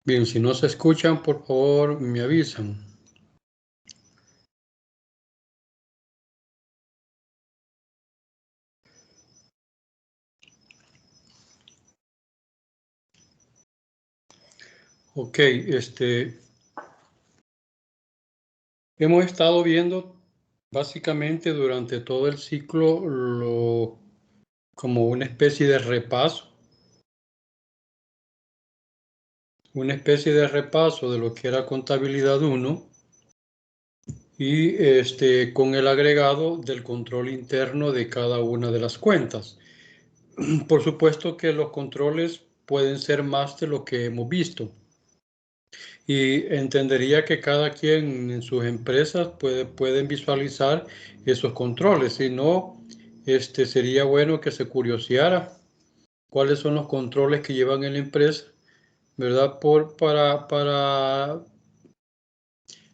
Bien, si no se escuchan, por favor, me avisan. Ok, hemos estado viendo básicamente durante todo el ciclo como una especie de repaso, de lo que era contabilidad 1 y con el agregado del control interno de cada una de las cuentas. Por supuesto que los controles pueden ser más de lo que hemos visto. Y entendería que cada quien en sus empresas pueden visualizar esos controles. Si no, sería bueno que se curioseara cuáles son los controles que llevan en la empresa, ¿verdad?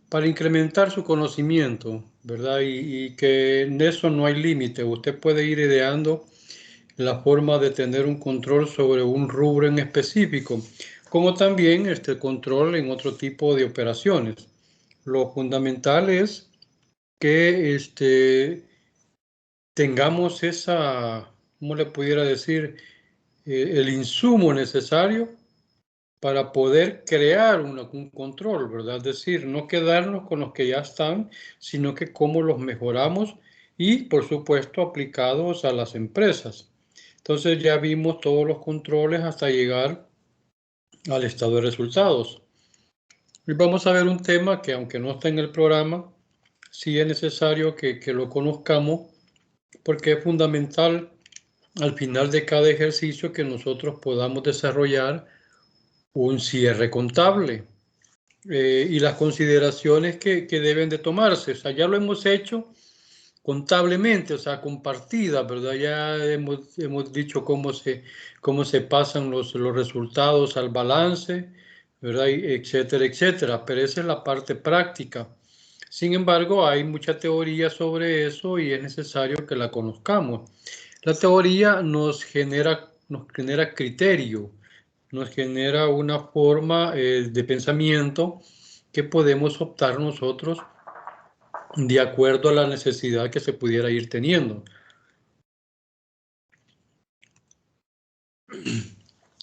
Para incrementar su conocimiento, ¿verdad? Y que en eso no hay límite. Usted puede ir ideando la forma de tener un control sobre un rubro en específico, como también este control en otro tipo de operaciones. Lo fundamental es que tengamos ¿cómo le pudiera decir? El insumo necesario para poder crear un control, ¿verdad? Es decir, no quedarnos con los que ya están, sino que cómo los mejoramos y, por supuesto, aplicados a las empresas. Entonces ya vimos todos los controles hasta llegar al estado de resultados. Hoy vamos a ver un tema que, aunque no está en el programa, sí es necesario que lo conozcamos porque es fundamental al final de cada ejercicio que nosotros podamos desarrollar un cierre contable y las consideraciones que deben de tomarse. O sea, ya lo hemos hecho contablemente, o sea, compartida, ¿verdad? Ya hemos dicho cómo se pasan los resultados al balance, ¿verdad? Etcétera, etcétera. Pero esa es la parte práctica. Sin embargo, hay mucha teoría sobre eso y es necesario que la conozcamos. La teoría nos genera criterio, nos genera una forma de pensamiento que podemos optar nosotros de acuerdo a la necesidad que se pudiera ir teniendo.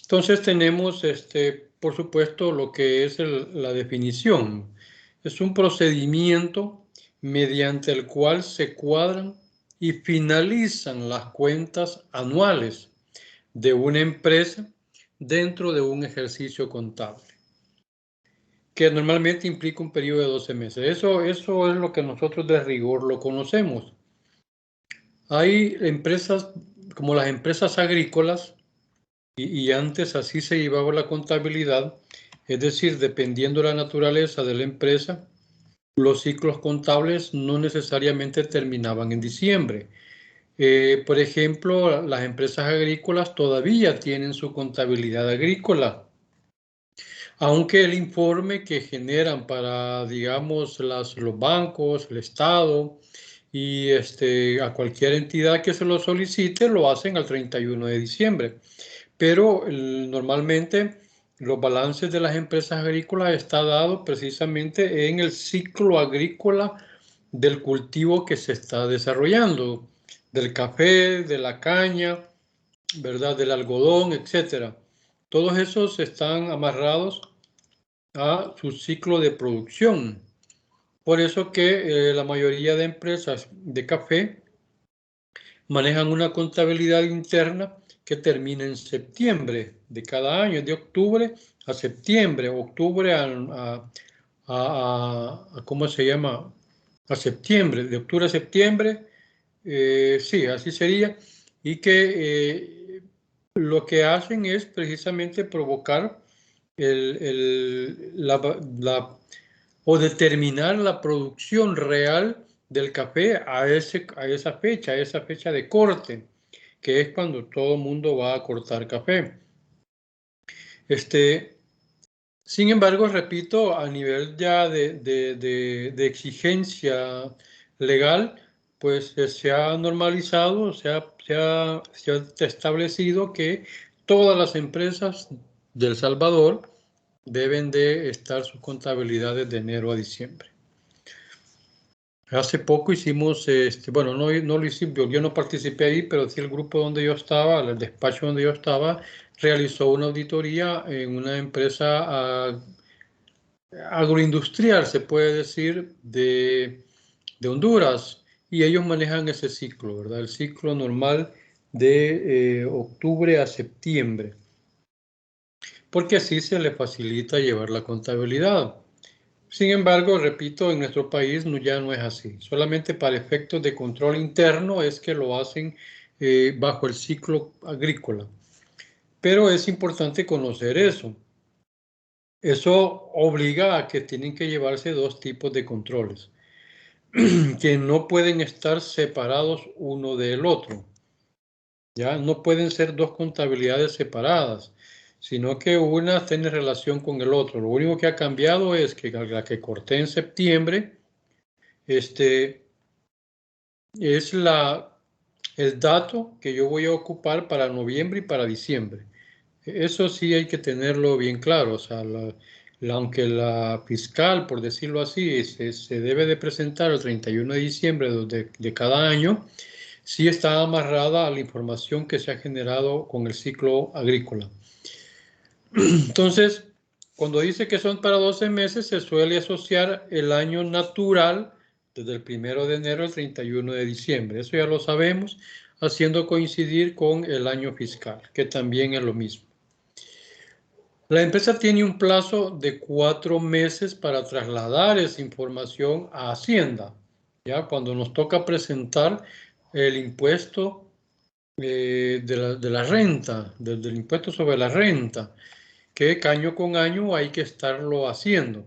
Entonces tenemos, por supuesto, lo que es la definición. Es un procedimiento mediante el cual se cuadran y finalizan las cuentas anuales de una empresa dentro de un ejercicio contable, que normalmente implica un periodo de 12 meses. Eso es lo que nosotros de rigor lo conocemos. Hay empresas como las empresas agrícolas, y antes así se llevaba la contabilidad, es decir, dependiendo de la naturaleza de la empresa, los ciclos contables no necesariamente terminaban en diciembre. Por ejemplo, las empresas agrícolas todavía tienen su contabilidad agrícola, aunque el informe que generan para, digamos, los bancos, el Estado y a cualquier entidad que se lo solicite, lo hacen al 31 de diciembre. Pero normalmente los balances de las empresas agrícolas está dado precisamente en el ciclo agrícola del cultivo que se está desarrollando, del café, de la caña, ¿verdad? Del algodón, etcétera. Todos esos están amarrados a su ciclo de producción. Por eso que la mayoría de empresas de café manejan una contabilidad interna que termina en septiembre de cada año, de octubre a septiembre, octubre ¿cómo se llama? A septiembre, de octubre a septiembre, sí, así sería, y que lo que hacen es precisamente provocar el, el- la, la o determinar la producción real del café a esa fecha de corte, que es cuando todo el mundo va a cortar café. Este, Sin embargo, repito, a nivel ya de exigencia legal, pues se ha normalizado, se ha establecido que todas las empresas de El Salvador deben de estar sus contabilidades de enero a diciembre. Hace poco hicimos, bueno, no lo hicimos, yo no participé ahí, pero sí el grupo donde yo estaba, el despacho donde yo estaba, realizó una auditoría en una empresa agroindustrial, se puede decir, de Honduras, y ellos manejan ese ciclo, ¿verdad? El ciclo normal de octubre a septiembre, porque así se le facilita llevar la contabilidad. Sin embargo, repito, en nuestro país ya no es así. Solamente para efectos de control interno es que lo hacen bajo el ciclo agrícola. Pero es importante conocer eso. Eso obliga a que tienen que llevarse dos tipos de controles, que no pueden estar separados uno del otro. Ya no pueden ser dos contabilidades separadas, sino que una tiene relación con el otro. Lo único que ha cambiado es que la que corté en septiembre, es el dato que yo voy a ocupar para noviembre y para diciembre. Eso sí hay que tenerlo bien claro. O sea, aunque la fiscal, por decirlo así, se debe de presentar el 31 de diciembre de cada año, sí está amarrada a la información que se ha generado con el ciclo agrícola. Entonces, cuando dice que son para 12 meses, se suele asociar el año natural desde el 1 de enero al 31 de diciembre. Eso ya lo sabemos, haciendo coincidir con el año fiscal, que también es lo mismo. La empresa tiene un plazo de 4 meses para trasladar esa información a Hacienda. Ya cuando nos toca presentar el impuesto de la renta, del impuesto sobre la renta, que año con año hay que estarlo haciendo.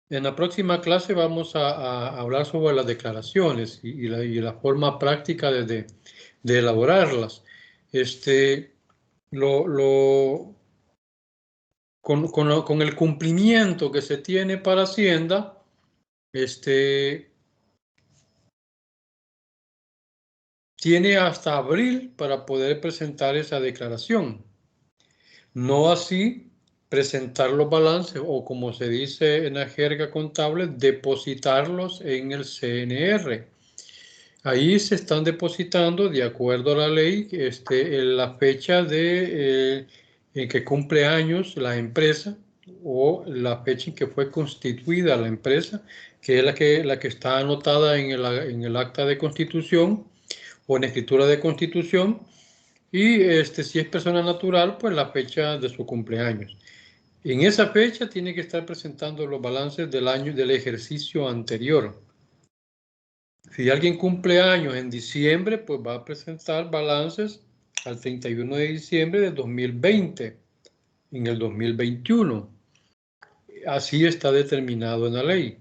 En la próxima clase vamos a hablar sobre las declaraciones y la forma práctica de elaborarlas. Con el cumplimiento que se tiene para Hacienda, tiene hasta abril para poder presentar esa declaración. No así presentar los balances o, como se dice en la jerga contable, depositarlos en el CNR. Ahí se están depositando, de acuerdo a la ley, en la fecha en que cumple años la empresa o la fecha en que fue constituida la empresa, que es la que está anotada en el acta de constitución o en escritura de constitución. Y si es persona natural, pues la fecha de su cumpleaños. En esa fecha tiene que estar presentando los balances del año del ejercicio anterior. Si alguien cumple años en diciembre, pues va a presentar balances al 31 de diciembre de 2020, en el 2021. Así está determinado en la ley.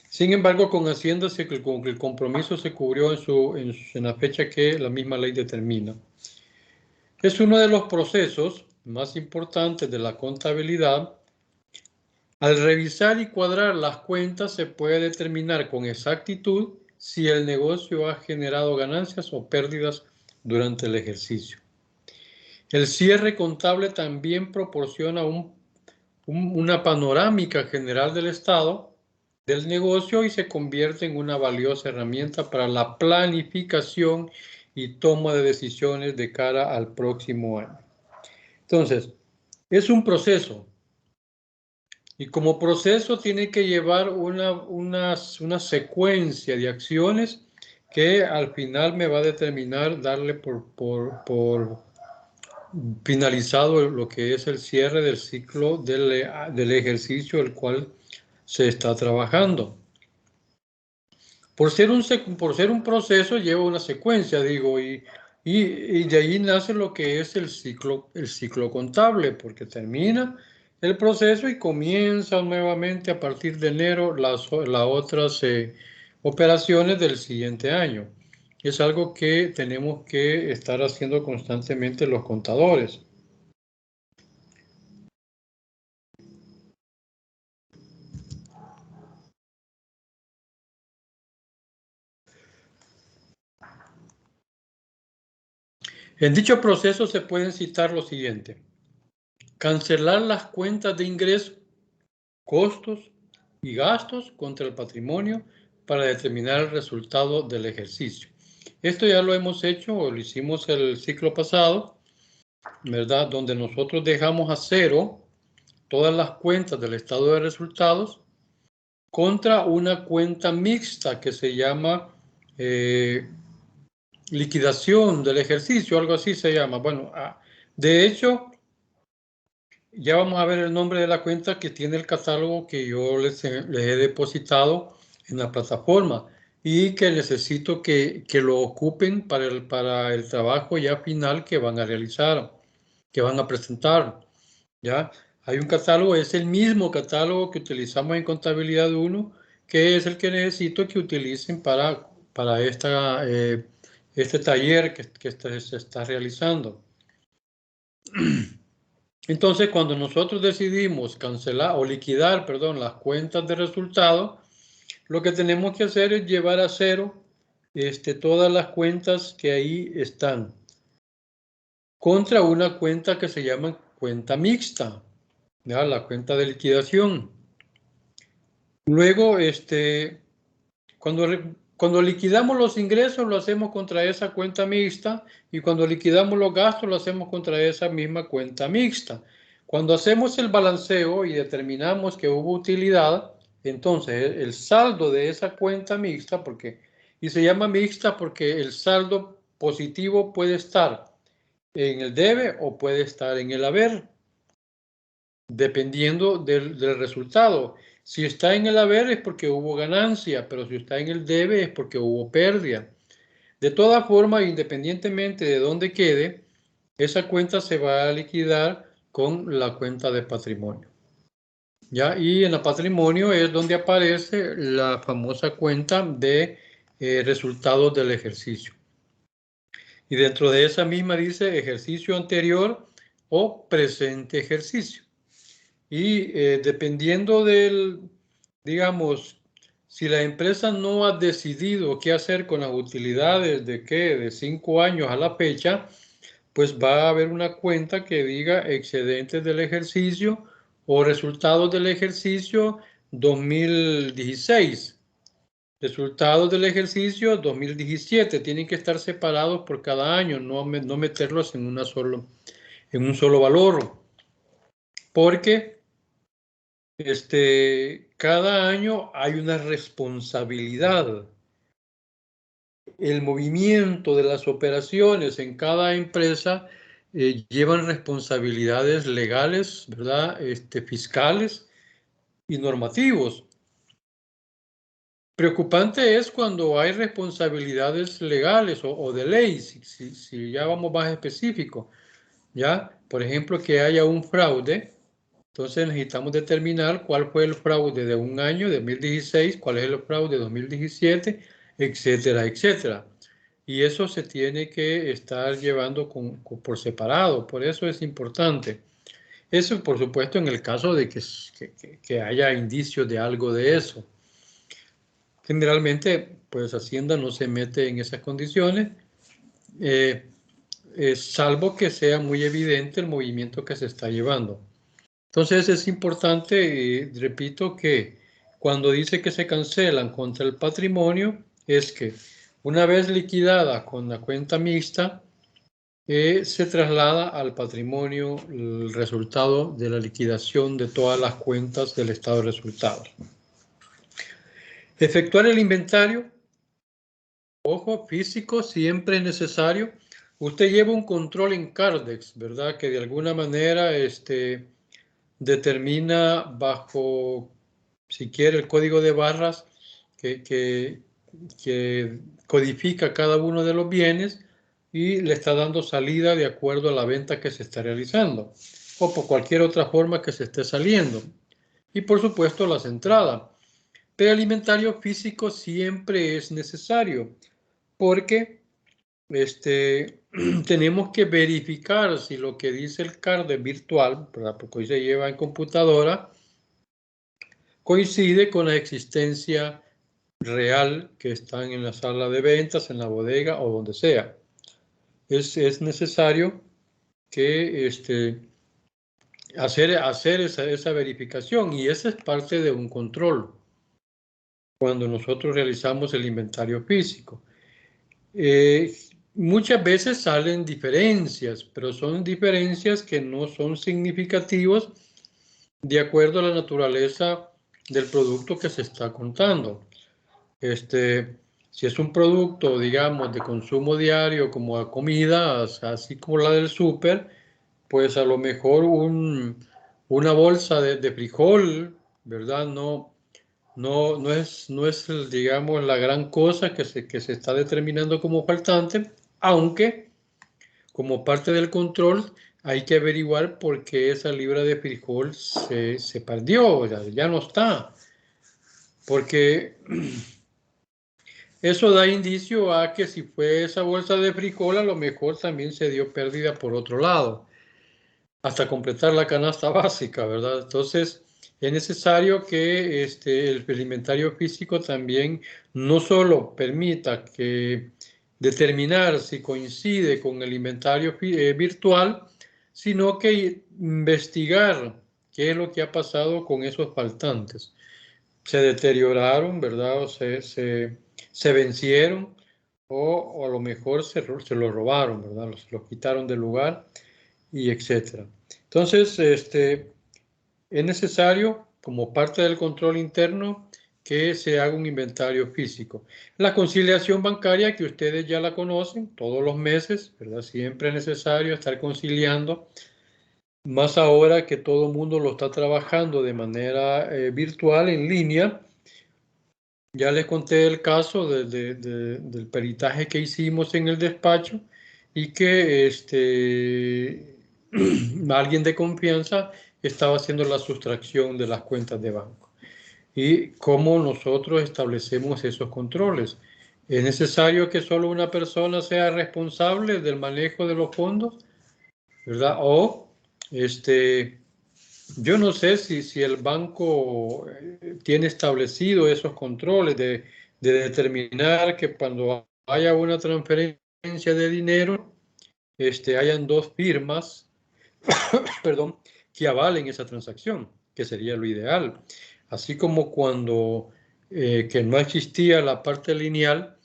Sin embargo, con Hacienda el compromiso se cubrió en la fecha que la misma ley determina. Es uno de los procesos más importantes de la contabilidad. Al revisar y cuadrar las cuentas se puede determinar con exactitud si el negocio ha generado ganancias o pérdidas durante el ejercicio. El cierre contable también proporciona una panorámica general del estado del negocio y se convierte en una valiosa herramienta para la planificación y toma de decisiones de cara al próximo año. Entonces, es un proceso. Y como proceso tiene que llevar una secuencia de acciones que al final me va a determinar darle por finalizado lo que es el cierre del ciclo del ejercicio el cual se está trabajando. Por ser un proceso lleva una secuencia, digo, y de ahí nace lo que es el ciclo contable, porque termina el proceso y comienza nuevamente a partir de enero las otras operaciones del siguiente año. Es algo que tenemos que estar haciendo constantemente los contadores. En dicho proceso se pueden citar lo siguiente: cancelar las cuentas de ingresos, costos y gastos contra el patrimonio para determinar el resultado del ejercicio. Esto ya lo hemos hecho o lo hicimos el ciclo pasado, ¿verdad? Donde nosotros dejamos a cero todas las cuentas del estado de resultados contra una cuenta mixta que se llama liquidación del ejercicio, algo así se llama. Bueno, de hecho, ya vamos a ver el nombre de la cuenta que tiene el catálogo que yo les he depositado en la plataforma y que necesito que lo ocupen para el trabajo ya final que van a realizar, que van a presentar. ¿Ya? Hay un catálogo, es el mismo catálogo que utilizamos en Contabilidad 1, que es el que necesito que utilicen para este taller que se está realizando. Entonces, cuando nosotros decidimos cancelar o liquidar, perdón, las cuentas de resultado, lo que tenemos que hacer es llevar a cero todas las cuentas que ahí están contra una cuenta que se llama cuenta mixta, ¿ya? La cuenta de liquidación. Luego, cuando liquidamos los ingresos lo hacemos contra esa cuenta mixta y cuando liquidamos los gastos lo hacemos contra esa misma cuenta mixta. Cuando hacemos el balanceo y determinamos que hubo utilidad, entonces el saldo de esa cuenta mixta, y se llama mixta porque el saldo positivo puede estar en el debe o puede estar en el haber, dependiendo del resultado. Si está en el haber es porque hubo ganancia, pero si está en el debe es porque hubo pérdida. De todas formas, independientemente de dónde quede, esa cuenta se va a liquidar con la cuenta de patrimonio. ¿Ya? Y en el patrimonio es donde aparece la famosa cuenta de resultados del ejercicio. Y dentro de esa misma dice ejercicio anterior o presente ejercicio. Y dependiendo digamos, si la empresa no ha decidido qué hacer con las utilidades de 5 años a la fecha, pues va a haber una cuenta que diga excedentes del ejercicio o resultados del ejercicio 2016. Resultados del ejercicio 2017. Tienen que estar separados por cada año, no meterlos en un solo valor. Porque cada año hay una responsabilidad. El movimiento de las operaciones en cada empresa llevan responsabilidades legales, ¿verdad? Fiscales y normativos. Preocupante es cuando hay responsabilidades legales o de ley, si ya vamos más específico, ¿ya? Por ejemplo, que haya un fraude. Entonces necesitamos determinar cuál fue el fraude de un año, de 2016, cuál es el fraude de 2017, etcétera, etcétera. Y eso se tiene que estar llevando por separado, por eso es importante. Eso, por supuesto, en el caso de que haya indicios de algo de eso. Generalmente, pues Hacienda no se mete en esas condiciones, salvo que sea muy evidente el movimiento que se está llevando. Entonces es importante, repito, que cuando dice que se cancelan contra el patrimonio, es que una vez liquidada con la cuenta mixta, se traslada al patrimonio el resultado de la liquidación de todas las cuentas del estado de resultados. Efectuar el inventario, ojo, físico, siempre es necesario. Usted lleva un control en Cardex, ¿verdad? Que de alguna manera determina bajo, si quiere, el código de barras que codifica cada uno de los bienes y le está dando salida de acuerdo a la venta que se está realizando o por cualquier otra forma que se esté saliendo. Y por supuesto las entradas. Pero el inventario físico siempre es necesario porque tenemos que verificar si lo que dice el CARDE virtual, ¿verdad? Porque hoy se lleva en computadora, coincide con la existencia real que están en la sala de ventas, en la bodega o donde sea. es necesario que hacer esa verificación, y esa es parte de un control cuando nosotros realizamos el inventario físico. Muchas veces salen diferencias, pero son diferencias que no son significativas de acuerdo a la naturaleza del producto que se está contando. Si es un producto, digamos, de consumo diario, como comida, así como la del súper, pues a lo mejor una bolsa de frijol, ¿verdad? No es digamos, la gran cosa que se está determinando como faltante, aunque como parte del control hay que averiguar por qué esa libra de frijol se perdió, ya no está. Porque eso da indicio a que si fue esa bolsa de frijol, a lo mejor también se dio pérdida por otro lado, hasta completar la canasta básica, ¿verdad? Entonces, es necesario que el inventario físico también no solo permita que determinar si coincide con el inventario virtual, sino que investigar qué es lo que ha pasado con esos faltantes. Se deterioraron, ¿verdad? O se vencieron, o a lo mejor se lo robaron, ¿verdad? Los quitaron del lugar, y etcétera. Entonces, es necesario, como parte del control interno, que se haga un inventario físico. La conciliación bancaria, que ustedes ya la conocen, todos los meses, ¿verdad? Siempre es necesario estar conciliando, más ahora que todo el mundo lo está trabajando de manera virtual, en línea. Ya les conté el caso del peritaje que hicimos en el despacho, y que alguien de confianza estaba haciendo la sustracción de las cuentas de banco. Y cómo nosotros establecemos esos controles. ¿Es necesario que solo una persona sea responsable del manejo de los fondos, ¿verdad? O yo no sé si el banco tiene establecido esos controles de determinar que cuando haya una transferencia de dinero, hayan dos firmas, perdón, que avalen esa transacción, que sería lo ideal. Así como cuando que no existía la parte lineal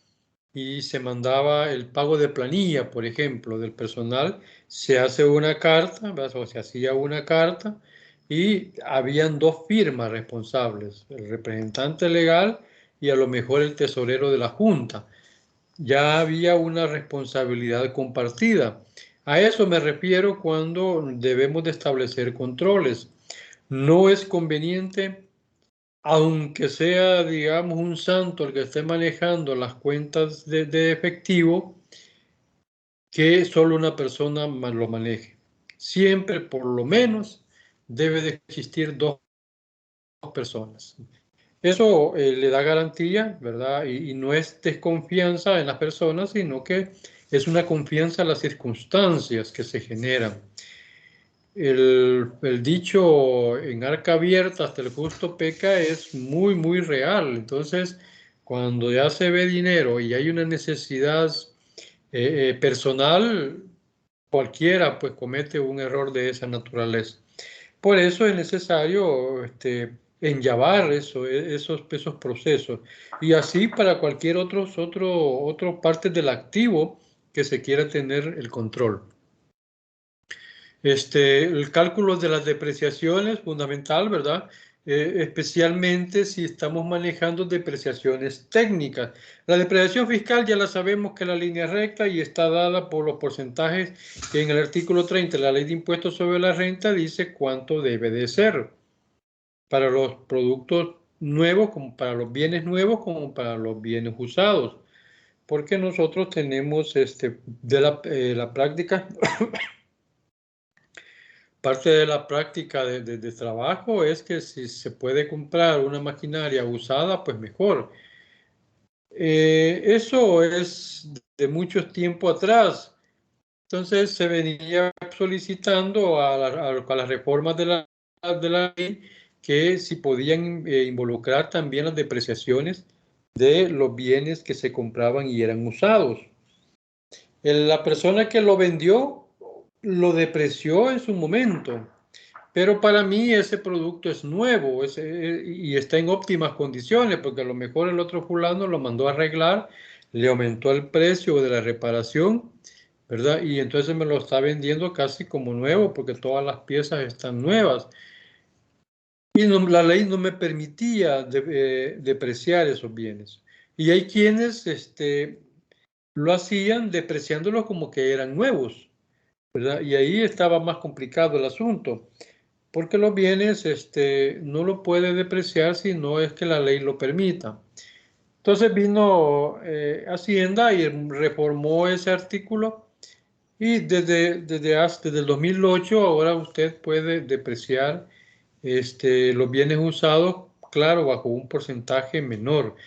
y se mandaba el pago de planilla, por ejemplo, del personal, se hace una carta, ¿verdad? O se hacía una carta, y habían dos firmas responsables, el representante legal y a lo mejor el tesorero de la junta. Ya había una responsabilidad compartida. A eso me refiero cuando debemos de establecer controles. No es conveniente, aunque sea, digamos, un santo el que esté manejando las cuentas de efectivo, que solo una persona lo maneje. Siempre, por lo menos, debe de existir dos personas. Eso le da garantía, ¿verdad? Y no es desconfianza en las personas, sino que es una confianza en las circunstancias que se generan. El dicho en arca abierta hasta el justo peca es muy, muy real. Entonces, cuando ya se ve dinero y hay una necesidad personal, cualquiera pues comete un error de esa naturaleza. Por eso es necesario enllavar esos procesos, y así para cualquier otro parte del activo que se quiera tener el control. El cálculo de las depreciaciones es fundamental, ¿verdad? Especialmente si estamos manejando depreciaciones técnicas. La depreciación fiscal ya la sabemos, que la línea recta y está dada por los porcentajes que en el artículo 30 de la Ley de Impuestos sobre la Renta dice cuánto debe de ser para los productos nuevos, como para los bienes nuevos, como para los bienes usados. Porque nosotros tenemos la práctica. Parte de la práctica de trabajo es que si se puede comprar una maquinaria usada, pues mejor. Eso es de mucho tiempo atrás. Entonces se venía solicitando a las reformas de la ley que si podían involucrar también las depreciaciones de los bienes que se compraban y eran usados. La persona que lo vendió lo depreció en su momento, pero para mí ese producto es nuevo y está en óptimas condiciones, porque a lo mejor el otro fulano lo mandó a arreglar, le aumentó el precio de la reparación, ¿verdad? Y entonces me lo está vendiendo casi como nuevo, porque todas las piezas están nuevas. Y la ley no me permitía depreciar esos bienes. Y hay quienes lo hacían depreciándolos como que eran nuevos, ¿verdad? Y ahí estaba más complicado el asunto, porque los bienes no lo puede depreciar si no es que la ley lo permita. Entonces vino Hacienda y reformó ese artículo y desde el 2008 ahora usted puede depreciar los bienes usados, claro, bajo un porcentaje menor.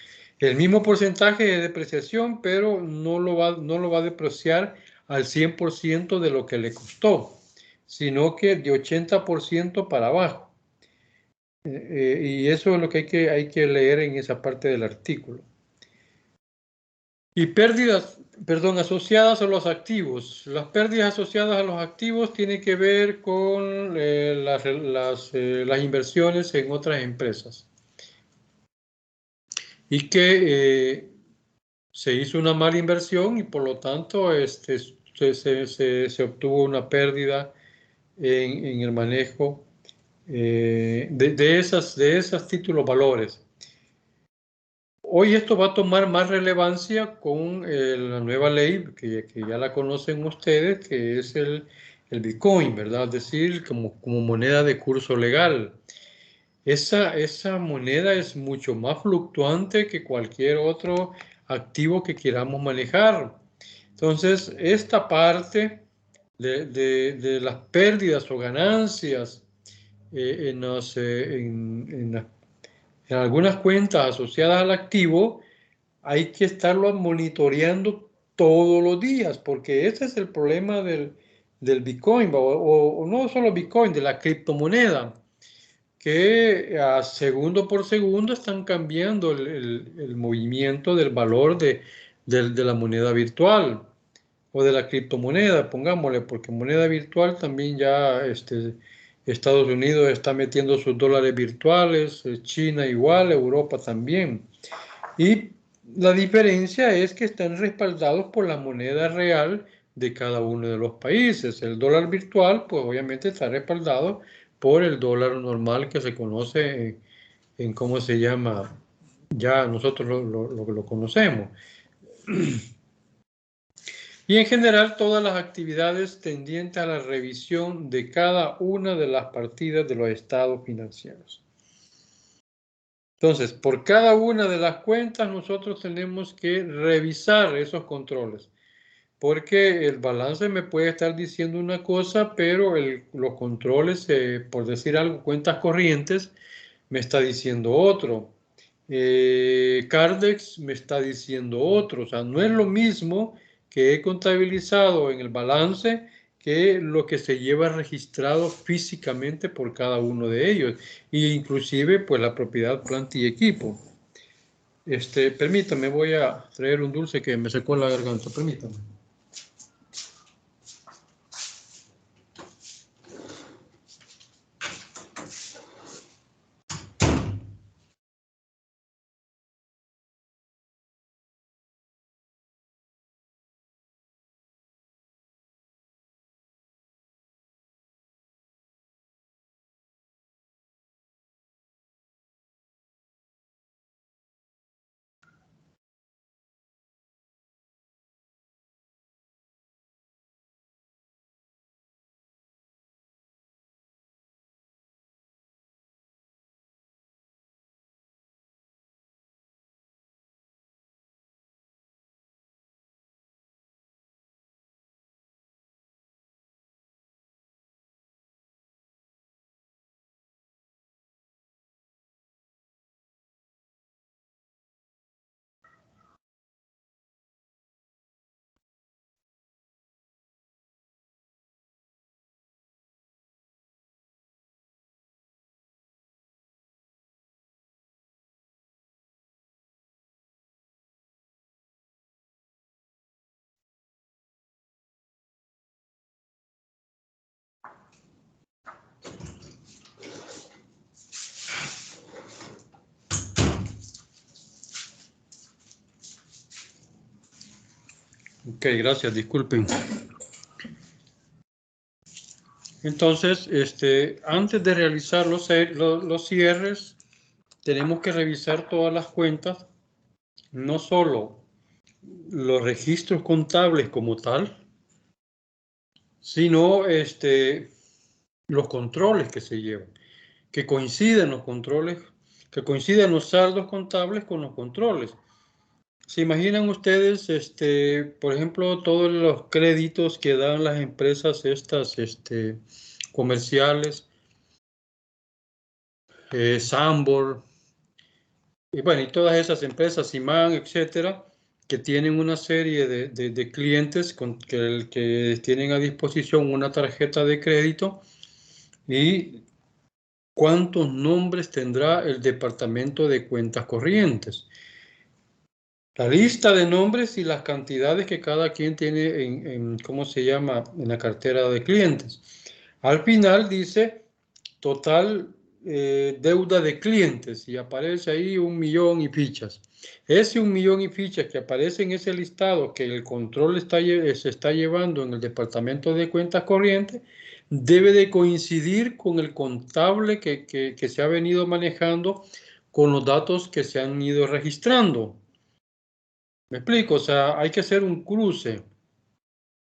El mismo porcentaje de depreciación, pero no lo va a depreciar al 100% de lo que le costó, sino que de 80% para abajo. Y eso es lo que hay que leer en esa parte del artículo. Y pérdidas, perdón, asociadas a los activos. Las pérdidas asociadas a los activos tienen que ver con las inversiones en otras empresas. Y que se hizo una mala inversión y por lo tanto se obtuvo una pérdida en el manejo de esos títulos valores. Hoy esto va a tomar más relevancia con la nueva ley, que ya la conocen ustedes, que es el Bitcoin, ¿verdad? Es decir, como moneda de curso legal. Esa moneda es mucho más fluctuante que cualquier otro activo que queramos manejar. Entonces, esta parte de las pérdidas o ganancias en algunas cuentas asociadas al activo, hay que estarlo monitoreando todos los días, porque ese es el problema del Bitcoin, o no solo Bitcoin, de la criptomoneda, que a segundo por segundo están cambiando el movimiento del valor de la moneda virtual o de la criptomoneda, pongámosle, porque moneda virtual también ya Estados Unidos está metiendo sus dólares virtuales, China igual, Europa también. Y la diferencia es que están respaldados por la moneda real de cada uno de los países. El dólar virtual, pues obviamente está respaldado por el dólar normal que se conoce en cómo se llama, ya nosotros lo conocemos. Y en general todas las actividades tendientes a la revisión de cada una de las partidas de los estados financieros. Entonces, por cada una de las cuentas nosotros tenemos que revisar esos controles, porque el balance me puede estar diciendo una cosa, pero los controles, por decir algo, cuentas corrientes, me está diciendo otro. Cardex me está diciendo otro. O sea, no es lo mismo que he contabilizado en el balance que lo que se lleva registrado físicamente por cada uno de ellos, e inclusive pues la propiedad, planta y equipo. Permítame, voy a traer un dulce que me secó la garganta, permítame. Ok, gracias, disculpen. Entonces, antes de realizar los cierres, tenemos que revisar todas las cuentas, no solo los registros contables como tal, sino los controles que se llevan, que coinciden los controles, que coinciden los saldos contables con los controles. ¿Se imaginan ustedes, por ejemplo, todos los créditos que dan las empresas estas, comerciales, Sambor, y bueno, y todas esas empresas, Simán, etcétera, que tienen una serie de clientes que tienen a disposición una tarjeta de crédito y cuántos nombres tendrá el departamento de cuentas corrientes. La lista de nombres y las cantidades que cada quien tiene ¿cómo se llama?, en la cartera de clientes. Al final dice total deuda de clientes y aparece ahí 1.000.000 y fichas. Ese 1.000.000 y fichas que aparece en ese listado que el control se está llevando en el departamento de cuentas corrientes debe de coincidir con el contable que se ha venido manejando con los datos que se han ido registrando. ¿Me explico? O sea, hay que hacer un cruce.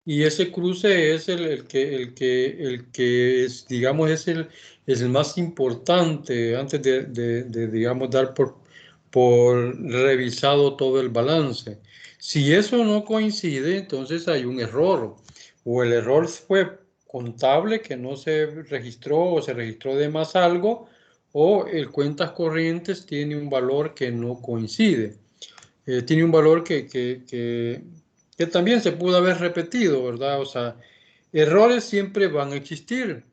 Y ese cruce es el que es, digamos, es el más importante antes digamos, dar por revisado todo el balance. Si eso no coincide, entonces hay un error. O el error fue contable, que no se registró o se registró de más algo, o el cuentas corrientes tiene un valor que no coincide. Tiene un valor que también se pudo haber repetido, ¿verdad? O sea, errores siempre van a existir.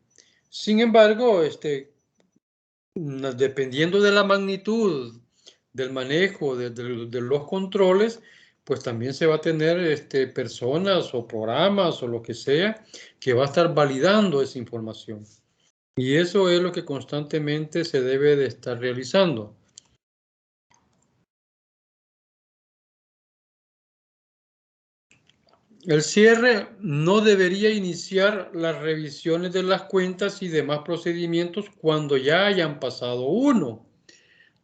Sin embargo, dependiendo de la magnitud del manejo de los controles, pues también se va a tener personas o programas o lo que sea que va a estar validando esa información. Y eso es lo que constantemente se debe de estar realizando. El cierre no debería iniciar las revisiones de las cuentas y demás procedimientos cuando ya hayan pasado 1,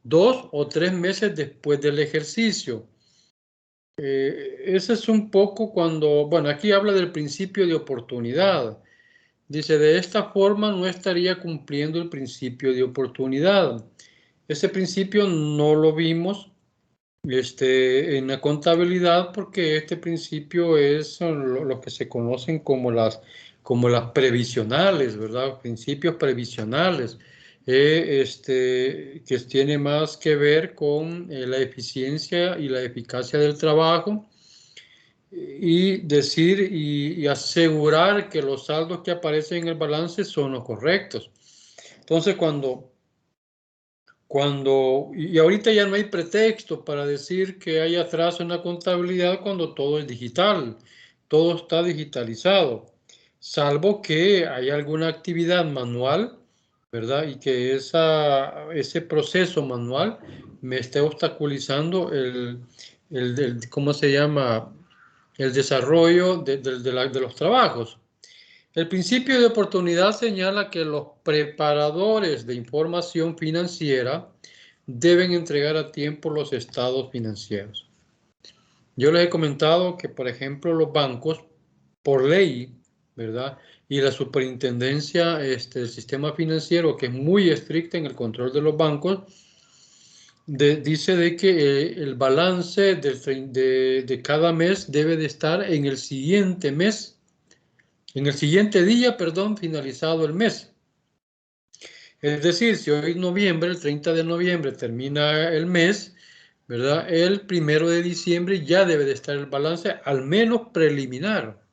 2 o 3 meses después del ejercicio. Ese es un poco cuando, bueno, aquí habla del principio de oportunidad. Dice, de esta forma no estaría cumpliendo el principio de oportunidad. Ese principio no lo vimos en la contabilidad porque este principio es lo que se conocen como las previsionales, ¿verdad? Principios previsionales, que tiene más que ver con la eficiencia y la eficacia del trabajo y decir y asegurar que los saldos que aparecen en el balance son los correctos. Entonces, y ahorita ya no hay pretexto para decir que hay atraso en la contabilidad cuando todo es digital, todo está digitalizado, salvo que hay alguna actividad manual, ¿verdad? Y que ese proceso manual me esté obstaculizando ¿cómo se llama?, el desarrollo de los trabajos. El principio de oportunidad señala que los preparadores de información financiera deben entregar a tiempo los estados financieros. Yo les he comentado que, por ejemplo, los bancos, por ley, ¿verdad? Y la superintendencia del sistema financiero, que es muy estricta en el control de los bancos, dice de que el balance de cada mes debe de estar en el siguiente mes. En el siguiente día, perdón, finalizado el mes. Es decir, si hoy es noviembre, el 30 de noviembre termina el mes, ¿verdad? El 1 de diciembre ya debe de estar el balance, al menos preliminar.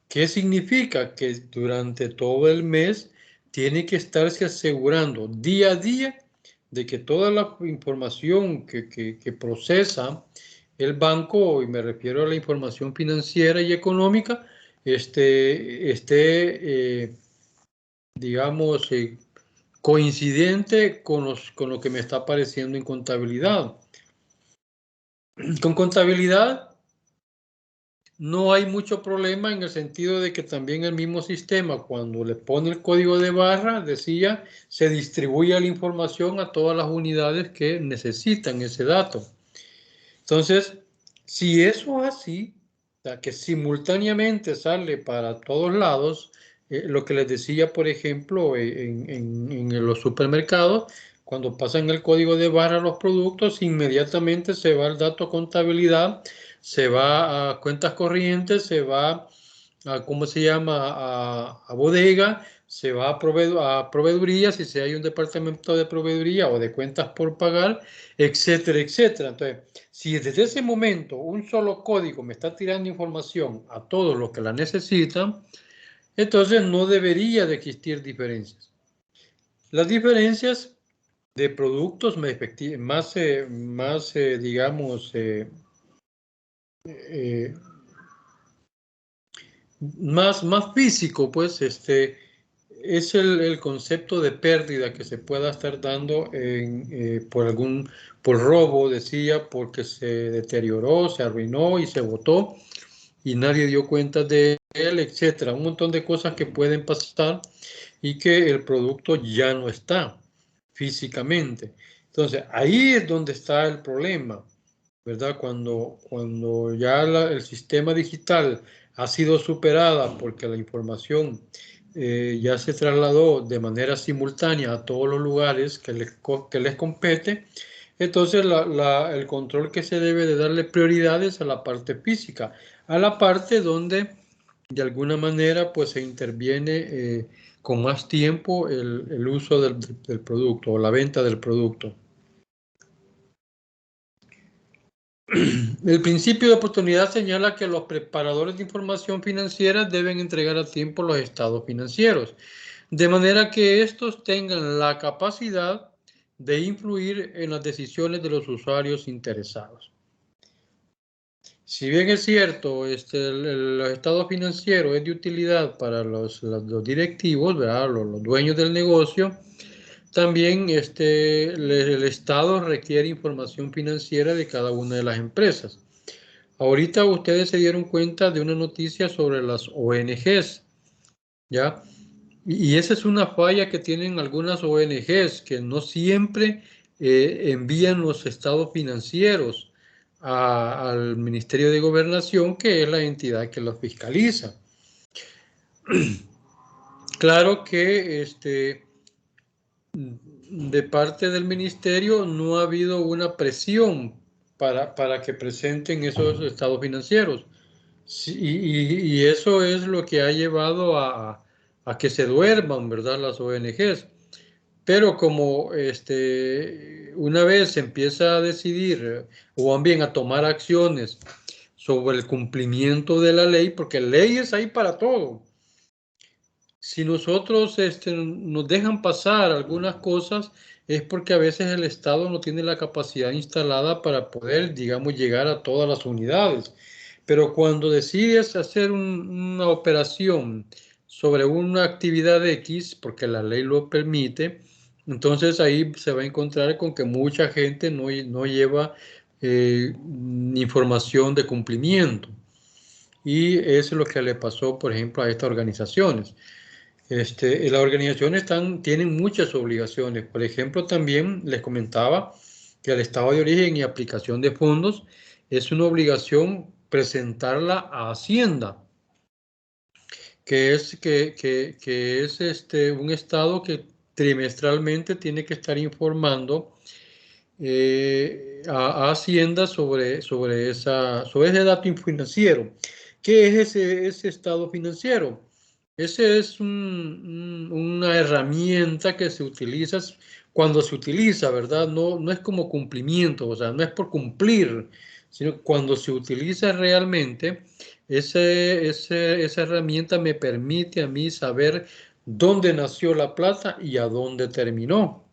¿Qué significa? Que durante todo el mes tiene que estarse asegurando día a día de que toda la información que procesa el banco, y me refiero a la información financiera y económica, esté digamos, coincidente con lo que me está apareciendo en contabilidad. Con contabilidad no hay mucho problema en el sentido de que también el mismo sistema, cuando le pone el código de barra, decía, se distribuye la información a todas las unidades que necesitan ese dato. Entonces, si eso es así, o sea, que simultáneamente sale para todos lados, lo que les decía, por ejemplo, en los supermercados, cuando pasan el código de barra a los productos, inmediatamente se va el dato a contabilidad, se va a cuentas corrientes, se va a, ¿cómo se llama?, a bodega, se va a proveeduría, si hay un departamento de proveeduría o de cuentas por pagar, etcétera, etcétera. Entonces, si desde ese momento un solo código me está tirando información a todos los que la necesitan, entonces no debería de existir diferencias. Las diferencias de productos más digamos, más físico, pues, es el concepto de pérdida que se pueda estar dando por robo, decía, porque se deterioró, se arruinó y se botó y nadie dio cuenta de él, etcétera. Un montón de cosas que pueden pasar y que el producto ya no está físicamente. Entonces, ahí es donde está el problema, ¿verdad? Cuando ya el sistema digital ha sido superada porque la información ya se trasladó de manera simultánea a todos los lugares que les compete, entonces el control que se debe de darle prioridades a la parte física, a la parte donde de alguna manera pues se interviene con más tiempo el uso del producto o la venta del producto. El principio de oportunidad señala que los preparadores de información financiera deben entregar a tiempo los estados financieros, de manera que estos tengan la capacidad de influir en las decisiones de los usuarios interesados. Si bien es cierto, los estados financieros es de utilidad para los directivos, ¿verdad? Los dueños del negocio, también el Estado requiere información financiera de cada una de las empresas. Ahorita ustedes se dieron cuenta de una noticia sobre las ONGs, ¿ya? Y esa es una falla que tienen algunas ONGs, que no siempre envían los estados financieros al Ministerio de Gobernación, que es la entidad que los fiscaliza. Claro que de parte del ministerio no ha habido una presión para que presenten esos estados financieros. Sí, y eso es lo que ha llevado a que se duerman, ¿verdad?, las ONGs. Pero como una vez se empieza a decidir o bien a tomar acciones sobre el cumplimiento de la ley, porque leyes hay para todo. Si nosotros nos dejan pasar algunas cosas, es porque a veces el Estado no tiene la capacidad instalada para poder, digamos, llegar a todas las unidades. Pero cuando decides hacer una operación sobre una actividad X, porque la ley lo permite, entonces ahí se va a encontrar con que mucha gente no lleva información de cumplimiento. Y eso es lo que le pasó, por ejemplo, a estas organizaciones. Las organizaciones tienen muchas obligaciones. Por ejemplo, también les comentaba que el estado de origen y aplicación de fondos es una obligación presentarla a Hacienda, que es un estado que trimestralmente tiene que estar informando a Hacienda sobre ese dato financiero. ¿Qué es ese estado financiero? Ese es una herramienta que se utiliza cuando se utiliza, ¿verdad? No es como cumplimiento, o sea, no es por cumplir, sino cuando se utiliza realmente, esa herramienta me permite a mí saber dónde nació la plata y a dónde terminó.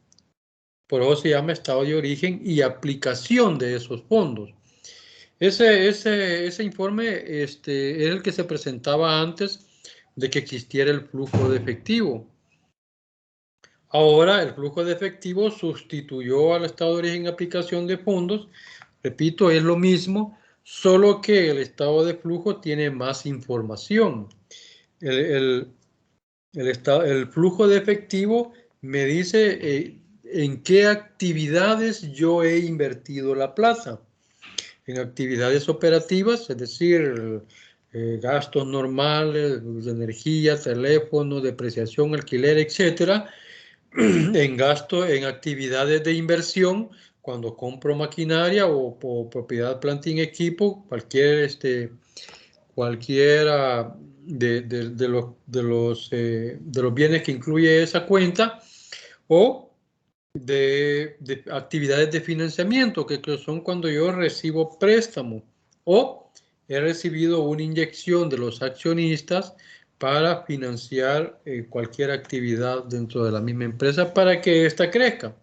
Por eso se llama estado de origen y aplicación de esos fondos. Ese informe es el que se presentaba antes de que existiera el flujo de efectivo. Ahora el flujo de efectivo sustituyó al estado de origen y aplicación de fondos. Repito, es lo mismo, solo que el estado de flujo tiene más información. El flujo de efectivo me dice en qué actividades yo he invertido la plata. En actividades operativas, es decir, gastos normales de energía, teléfono, depreciación, alquiler, etcétera. En actividades de inversión, cuando compro maquinaria o propiedad, planta y equipo, cualquiera de los bienes que incluye esa cuenta, o de actividades de financiamiento, que son cuando yo recibo préstamo o he recibido una inyección de los accionistas para financiar cualquier actividad dentro de la misma empresa para que ésta crezca.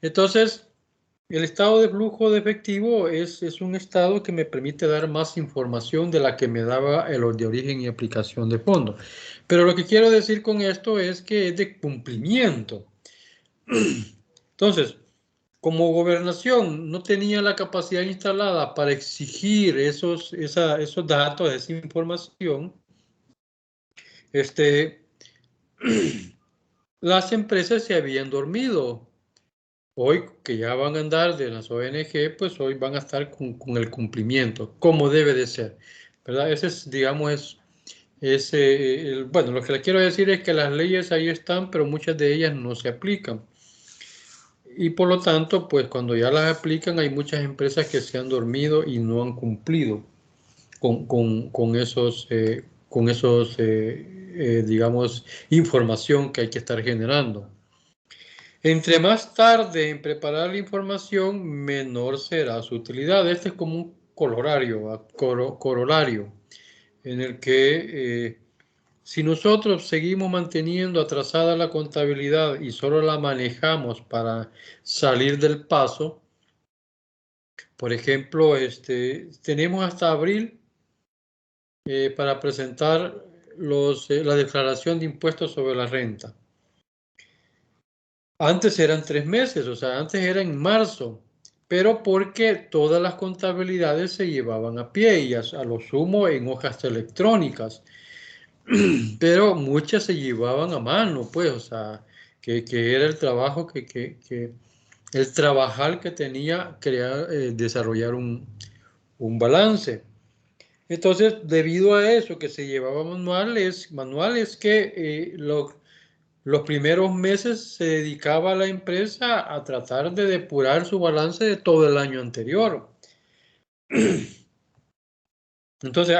Entonces, el estado de flujo de efectivo es un estado que me permite dar más información de la que me daba el de origen y aplicación de fondo. Pero lo que quiero decir con esto es que es de cumplimiento. Entonces, como gobernación no tenía la capacidad instalada para exigir esos datos, esa información, las empresas se habían dormido. Hoy que ya van a andar de las ONG, pues hoy van a estar con el cumplimiento, como debe de ser, ¿verdad? Ese es, digamos, bueno, lo que les quiero decir es que las leyes ahí están, pero muchas de ellas no se aplican. Y por lo tanto, pues cuando ya las aplican, hay muchas empresas que se han dormido y no han cumplido con esos, digamos, información que hay que estar generando. Entre más tarde en preparar la información, menor será su utilidad. Este es como un corolario en el que si nosotros seguimos manteniendo atrasada la contabilidad y solo la manejamos para salir del paso, por ejemplo, tenemos hasta abril para presentar la declaración de impuestos sobre la renta. Antes eran 3 meses, o sea, antes era en marzo, pero porque todas las contabilidades se llevaban a pie y a lo sumo en hojas electrónicas, pero muchas se llevaban a mano, pues, o sea, que era el trabajo el trabajar que tenía desarrollar un balance. Entonces, debido a eso que se llevaba manuales que los primeros meses se dedicaba a la empresa a tratar de depurar su balance de todo el año anterior. Entonces,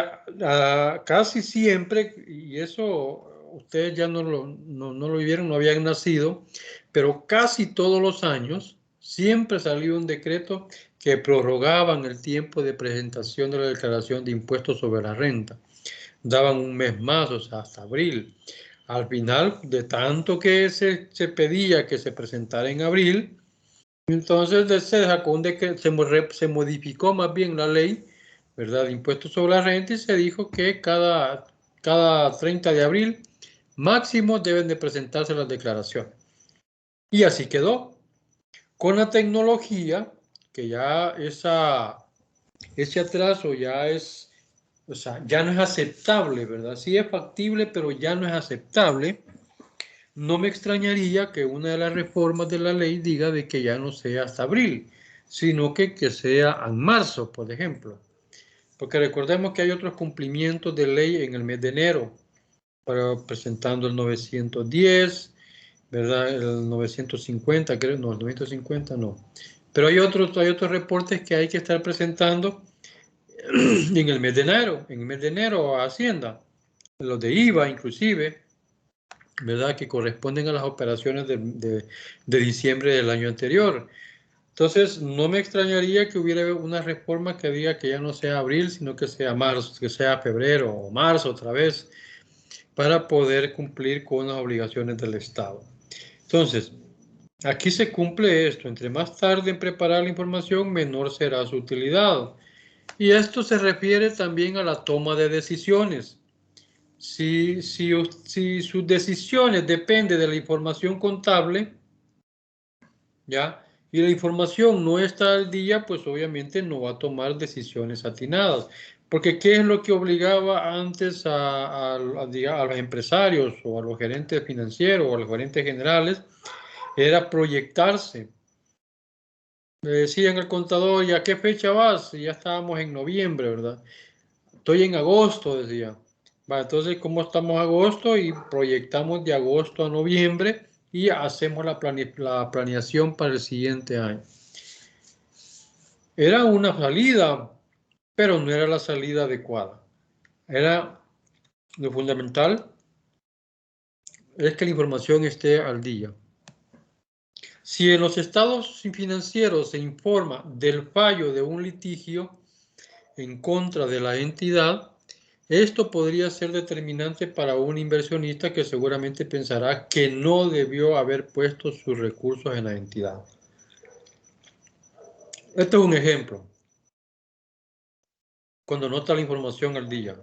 casi siempre, y eso ustedes ya no lo vivieron, no habían nacido, pero casi todos los años siempre salió un decreto que prorrogaban el tiempo de presentación de la declaración de impuestos sobre la renta. Daban un mes más, o sea, hasta abril. Al final, de tanto que se pedía que se presentara en abril, entonces se sacó un decreto, se modificó más bien la ley, ¿verdad?, de impuestos sobre la renta, y se dijo que cada 30 de abril máximo deben de presentarse las declaraciones. Y así quedó. Con la tecnología, que ya ese atraso ya es, o sea, ya no es aceptable, ¿verdad? Sí es factible, pero ya no es aceptable. No me extrañaría que una de las reformas de la ley diga de que ya no sea hasta abril, sino que sea en marzo, por ejemplo. Porque recordemos que hay otros cumplimientos de ley en el mes de enero, presentando el 910, ¿verdad? El 950, creo, no, el 950 no. Pero hay otros reportes que hay que estar presentando en el mes de enero a Hacienda, los de IVA inclusive, ¿verdad?, que corresponden a las operaciones de diciembre del año anterior. Entonces, no me extrañaría que hubiera una reforma que diga que ya no sea abril, sino que sea marzo, que sea febrero o marzo otra vez, para poder cumplir con las obligaciones del Estado. Entonces, aquí se cumple esto. Entre más tarde en preparar la información, menor será su utilidad. Y esto se refiere también a la toma de decisiones. Si sus decisiones dependen de la información contable, ¿ya?, y la información no está al día, pues obviamente no va a tomar decisiones atinadas. Porque ¿qué es lo que obligaba antes a los empresarios o a los gerentes financieros o a los gerentes generales? Era proyectarse. Le decían al contador, ¿y a qué fecha vas? Y ya estábamos en noviembre, ¿verdad? Estoy en agosto, decía. Va, entonces, ¿cómo estamos agosto? Y proyectamos de agosto a noviembre y hacemos la planeación para el siguiente año. Era una salida, pero no era la salida adecuada. Era lo fundamental es que la información esté al día. Si en los estados financieros se informa del fallo de un litigio en contra de la entidad, esto podría ser determinante para un inversionista que seguramente pensará que no debió haber puesto sus recursos en la entidad. Este es un ejemplo. Cuando no está la información al día,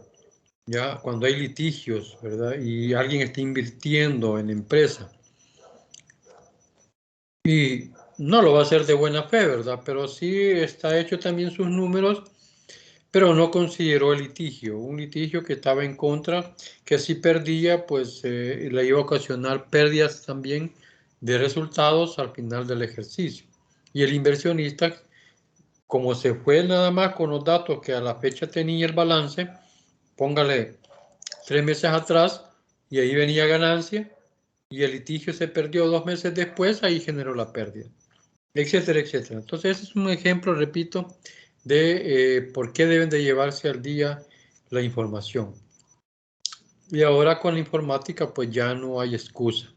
ya cuando hay litigios, ¿verdad? Y alguien está invirtiendo en la empresa y no lo va a hacer de buena fe, ¿verdad? Pero sí está hecho también sus números, pero no consideró el litigio, un litigio que estaba en contra, que si perdía, pues le iba a ocasionar pérdidas también de resultados al final del ejercicio. Y el inversionista, como se fue nada más con los datos que a la fecha tenía el balance, póngale 3 meses atrás y ahí venía ganancia y el litigio se perdió 2 meses después, ahí generó la pérdida, etcétera, etcétera. Entonces, ese es un ejemplo, repito, de por qué deben de llevarse al día la información. Y ahora con la informática, pues ya no hay excusa.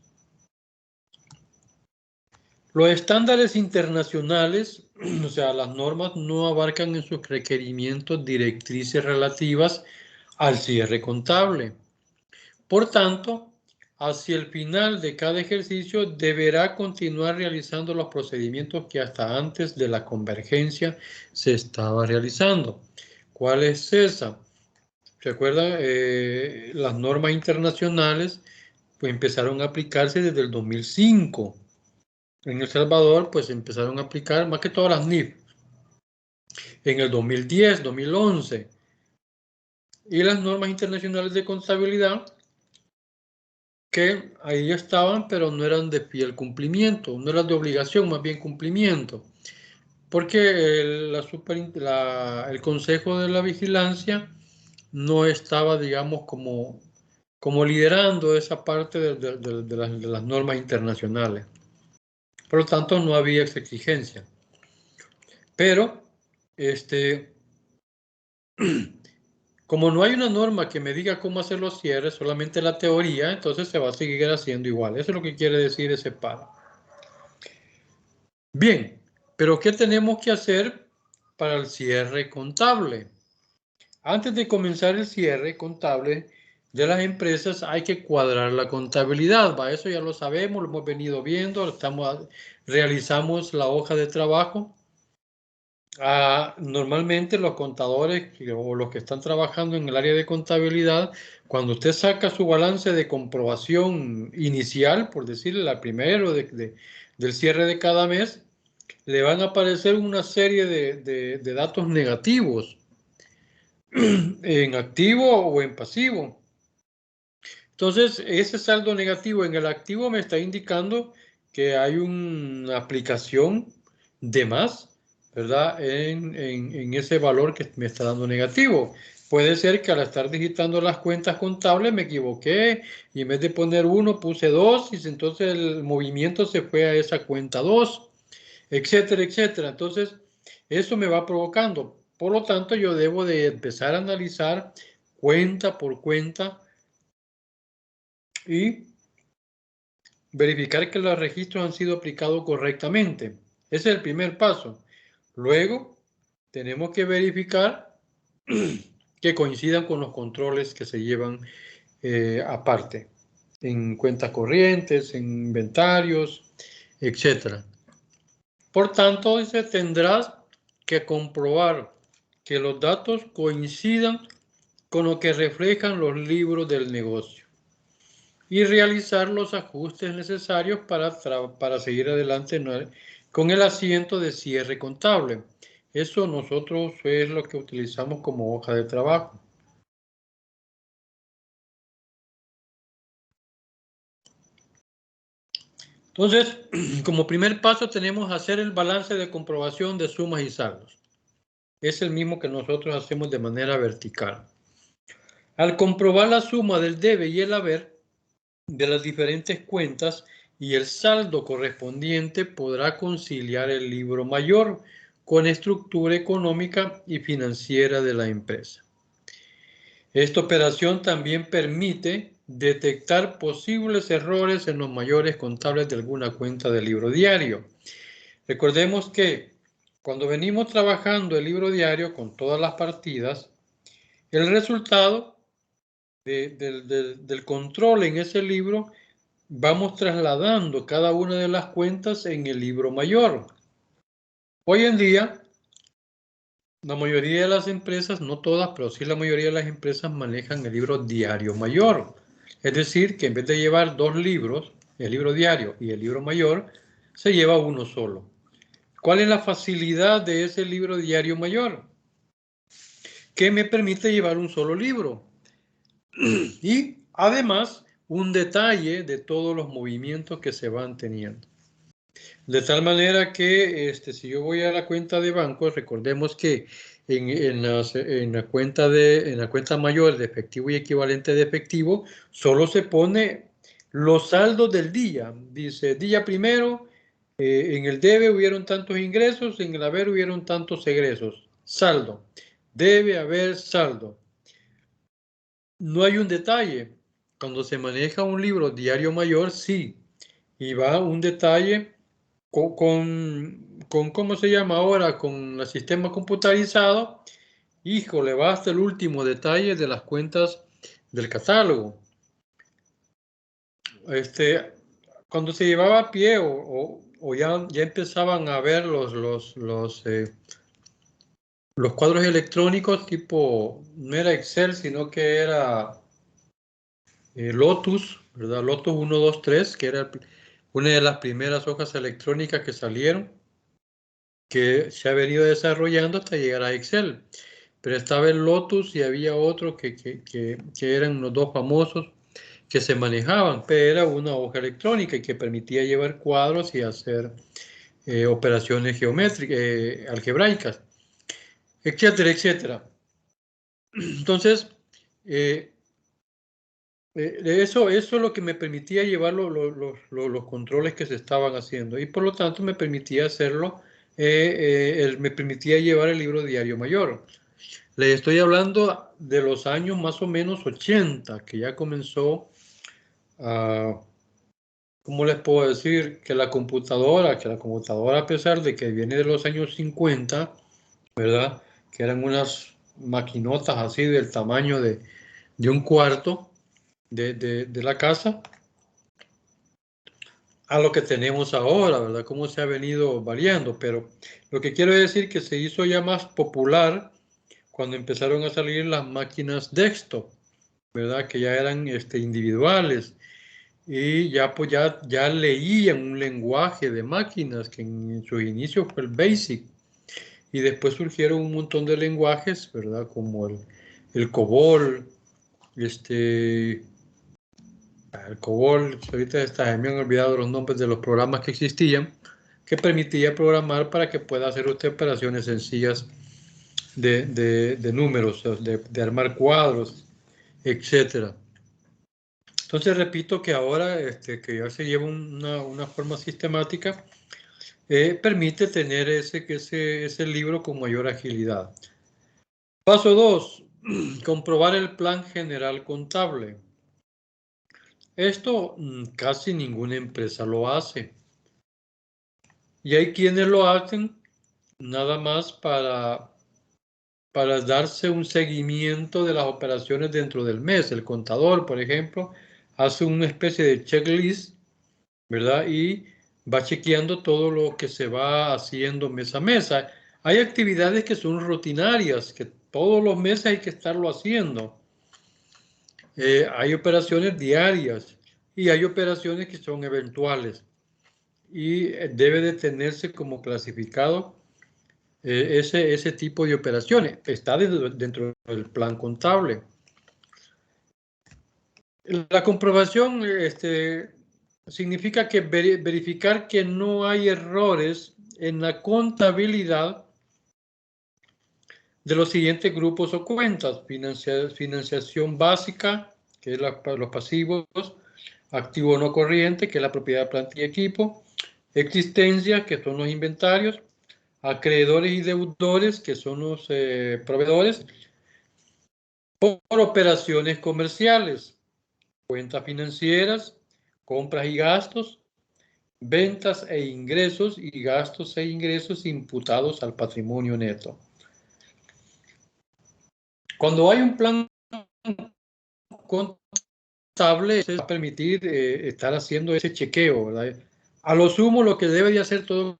Los estándares internacionales, o sea, las normas no abarcan en sus requerimientos directrices relativas al cierre contable. Por tanto, hacia el final de cada ejercicio deberá continuar realizando los procedimientos que hasta antes de la convergencia se estaba realizando. ¿Cuál es esa? ¿Recuerdan? Las normas internacionales pues, empezaron a aplicarse desde el 2005. En El Salvador pues empezaron a aplicar más que todas las NIF en el 2010, 2011. Y las normas internacionales de contabilidad que ahí estaban, pero no eran de fiel cumplimiento, no eran de obligación, más bien cumplimiento, porque el Consejo de la Vigilancia no estaba, digamos, como liderando esa parte de las normas internacionales. Por lo tanto, no había esa exigencia. Pero, como no hay una norma que me diga cómo hacer los cierres, solamente la teoría, entonces se va a seguir haciendo igual. Eso es lo que quiere decir ese paro. Bien, pero ¿qué tenemos que hacer para el cierre contable? Antes de comenzar el cierre contable de las empresas hay que cuadrar la contabilidad. ¿Va? Eso ya lo sabemos, lo hemos venido viendo, realizamos la hoja de trabajo. Normalmente los contadores o los que están trabajando en el área de contabilidad, cuando usted saca su balance de comprobación inicial, por decirle la primera del cierre de cada mes, le van a aparecer una serie de datos negativos en activo o en pasivo. Entonces, ese saldo negativo en el activo me está indicando que hay una aplicación de más, ¿verdad? En ese valor que me está dando negativo. Puede ser que al estar digitando las cuentas contables me equivoqué y en vez de poner 1 puse 2 y entonces el movimiento se fue a esa cuenta 2, etcétera, etcétera. Entonces, eso me va provocando. Por lo tanto, yo debo de empezar a analizar cuenta por cuenta y verificar que los registros han sido aplicados correctamente. Ese es el primer paso. Luego, tenemos que verificar que coincidan con los controles que se llevan aparte, en cuentas corrientes, en inventarios, etc. Por tanto, tendrás que comprobar que los datos coincidan con lo que reflejan los libros del negocio y realizar los ajustes necesarios para seguir adelante con el asiento de cierre contable. Eso nosotros es lo que utilizamos como hoja de trabajo. Entonces, como primer paso tenemos hacer el balance de comprobación de sumas y saldos. Es el mismo que nosotros hacemos de manera vertical. Al comprobar la suma del debe y el haber de las diferentes cuentas y el saldo correspondiente, podrá conciliar el libro mayor con estructura económica y financiera de la empresa. Esta operación también permite detectar posibles errores en los mayores contables de alguna cuenta del libro diario. Recordemos que cuando venimos trabajando el libro diario con todas las partidas, el resultado del control en ese libro, vamos trasladando cada una de las cuentas en el libro mayor. Hoy en día, la mayoría de las empresas, no todas, pero sí la mayoría de las empresas manejan el libro diario mayor. Es decir, que en vez de llevar dos libros, el libro diario y el libro mayor, se lleva uno solo. ¿Cuál es la facilidad de ese libro diario mayor? Que me permite llevar un solo libro. Y además, un detalle de todos los movimientos que se van teniendo. De tal manera que si yo voy a la cuenta de banco, recordemos que en la cuenta mayor de efectivo y equivalente de efectivo, solo se pone los saldos del día. Dice, día primero, en el debe hubieron tantos ingresos, en el haber hubieron tantos egresos. Saldo. Debe haber saldo. No hay un detalle. Cuando se maneja un libro diario mayor, sí. Y va un detalle con ¿cómo se llama ahora? Con el sistema computarizado. Híjole, va hasta el último detalle de las cuentas del catálogo. Cuando se llevaba a pie o ya empezaban a ver los cuadros electrónicos tipo, no era Excel, sino que era Lotus, ¿verdad? Lotus 1, 2, 3, que era una de las primeras hojas electrónicas que salieron, que se ha venido desarrollando hasta llegar a Excel. Pero estaba el Lotus y había otro que eran los dos famosos que se manejaban, pero era una hoja electrónica y que permitía llevar cuadros y hacer operaciones geométricas, algebraicas, etcétera, etcétera. Entonces, eso es lo que me permitía llevar los controles que se estaban haciendo y por lo tanto me permitía hacerlo, me permitía llevar el libro diario mayor. Le estoy hablando de los años más o menos 80, que ya comenzó a, ¿cómo les puedo decir? Que la computadora a pesar de que viene de los años 50, ¿verdad? Que eran unas maquinotas así del tamaño de un cuarto de la casa, a lo que tenemos ahora, ¿verdad? Cómo se ha venido variando, pero lo que quiero decir que se hizo ya más popular cuando empezaron a salir las máquinas desktop, ¿verdad? Que ya eran individuales y ya pues ya leían un lenguaje de máquinas que en sus inicios fue el BASIC y después surgieron un montón de lenguajes, ¿verdad? Como el COBOL, el COBOL, ahorita me han olvidado los nombres de los programas que existían, que permitía programar para que pueda hacer usted operaciones sencillas de números, de armar cuadros, etcétera. Entonces repito que ahora que ya se lleva una forma sistemática, permite tener ese libro con mayor agilidad. Paso 2, comprobar el plan general contable. Esto casi ninguna empresa lo hace. Y hay quienes lo hacen nada más para darse un seguimiento de las operaciones dentro del mes. El contador, por ejemplo, hace una especie de checklist, ¿verdad? Y va chequeando todo lo que se va haciendo mes a mes. Hay actividades que son rutinarias, que todos los meses hay que estarlo haciendo. Hay operaciones diarias y hay operaciones que son eventuales. y debe de tenerse como clasificado ese tipo de operaciones. Está dentro del plan contable. La comprobación significa que verificar que no hay errores en la contabilidad de los siguientes grupos o cuentas: financiación básica, que es los pasivos; activo no corriente, que es la propiedad, planta y equipo; existencia, que son los inventarios; acreedores y deudores, que son los proveedores; por operaciones comerciales, cuentas financieras, compras y gastos, ventas e ingresos, y gastos e ingresos imputados al patrimonio neto. Cuando hay un plan contable, se va a permitir estar haciendo ese chequeo, ¿verdad? A lo sumo, lo que debe de hacer todo,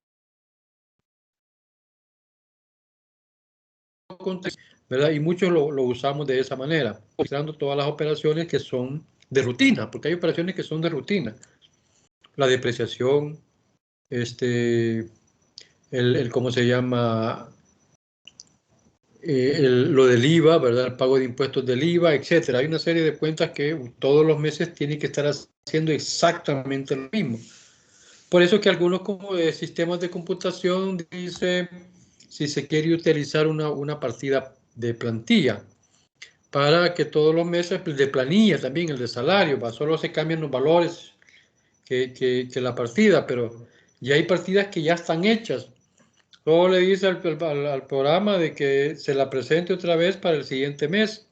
¿verdad? Y muchos lo usamos de esa manera, registrando todas las operaciones que son de rutina, porque hay operaciones que son de rutina. La depreciación, ¿cómo se llama? Lo del IVA, ¿verdad? El pago de impuestos del IVA, etcétera. Hay una serie de cuentas que todos los meses tienen que estar haciendo exactamente lo mismo. Por eso que algunos sistemas de computación dicen si se quiere utilizar una partida de plantilla para que todos los meses, de planilla también, el de salario, solo se cambian los valores que la partida, pero ya hay partidas que ya están hechas. Luego le dice al programa de que se la presente otra vez para el siguiente mes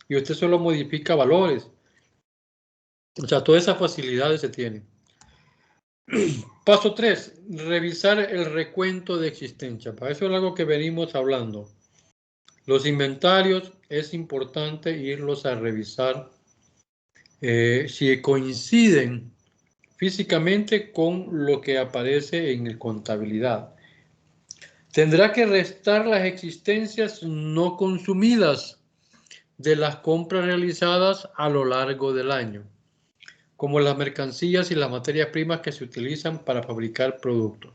y usted solo modifica valores. O sea, todas esas facilidades se tienen. Paso 3, revisar el recuento de existencia. Para eso es algo que venimos hablando. Los inventarios es importante irlos a revisar si coinciden físicamente con lo que aparece en la contabilidad. Tendrá que restar las existencias no consumidas de las compras realizadas a lo largo del año, como las mercancías y las materias primas que se utilizan para fabricar productos.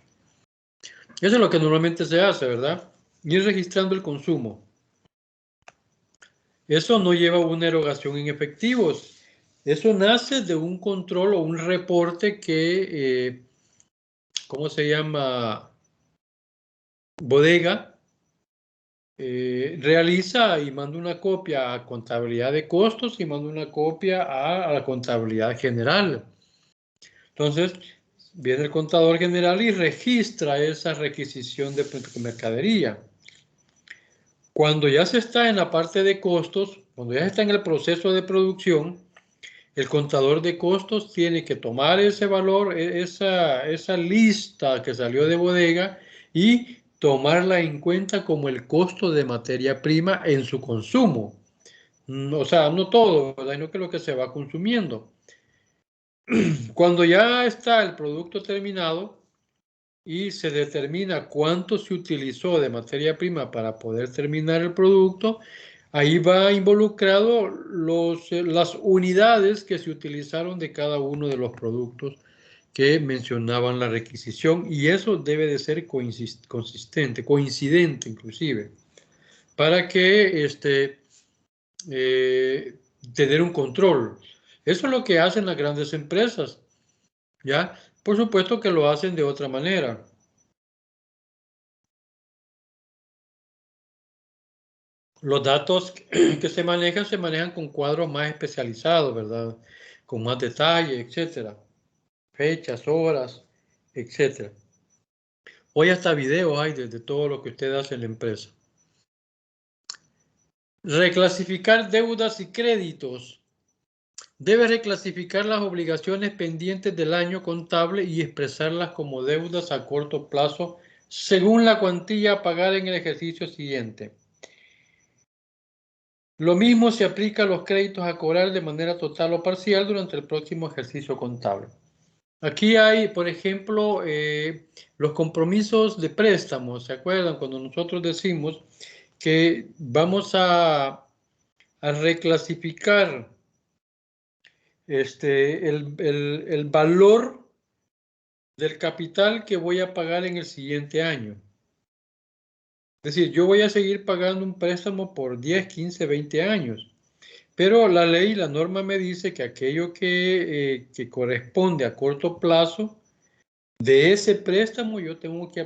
Eso es lo que normalmente se hace, ¿verdad? Ir registrando el consumo. Eso no lleva una erogación en efectivos. Eso nace de un control o un reporte que, ¿cómo se llama? Bodega realiza y manda una copia a contabilidad de costos y manda una copia a la contabilidad general. Entonces, viene el contador general y registra esa requisición de mercadería. Cuando ya se está en la parte de costos, cuando ya se está en el proceso de producción, el contador de costos tiene que tomar ese valor, esa lista que salió de bodega, y tomarla en cuenta como el costo de materia prima en su consumo. O sea, no todo, ¿verdad? Sino que lo que se va consumiendo. Cuando ya está el producto terminado y se determina cuánto se utilizó de materia prima para poder terminar el producto, ahí va involucrado las unidades que se utilizaron de cada uno de los productos que mencionaban la requisición, y eso debe de ser consistente, coincidente inclusive, para que tener un control. Eso es lo que hacen las grandes empresas, ¿ya? Por supuesto que lo hacen de otra manera. Los datos que se manejan con cuadros más especializados, ¿verdad? Con más detalle, etcétera. Fechas, horas, etcétera. Hoy hasta videos hay de todo lo que usted hace en la empresa. Reclasificar deudas y créditos. Debe reclasificar las obligaciones pendientes del año contable y expresarlas como deudas a corto plazo según la cuantía a pagar en el ejercicio siguiente. Lo mismo se aplica a los créditos a cobrar de manera total o parcial durante el próximo ejercicio contable. Aquí hay, por ejemplo, los compromisos de préstamos. ¿Se acuerdan cuando nosotros decimos que vamos a reclasificar el valor del capital que voy a pagar en el siguiente año. Es decir, yo voy a seguir pagando un préstamo por 10, 15, 20 años. Pero la ley, la norma me dice que aquello que corresponde a corto plazo, de ese préstamo yo tengo que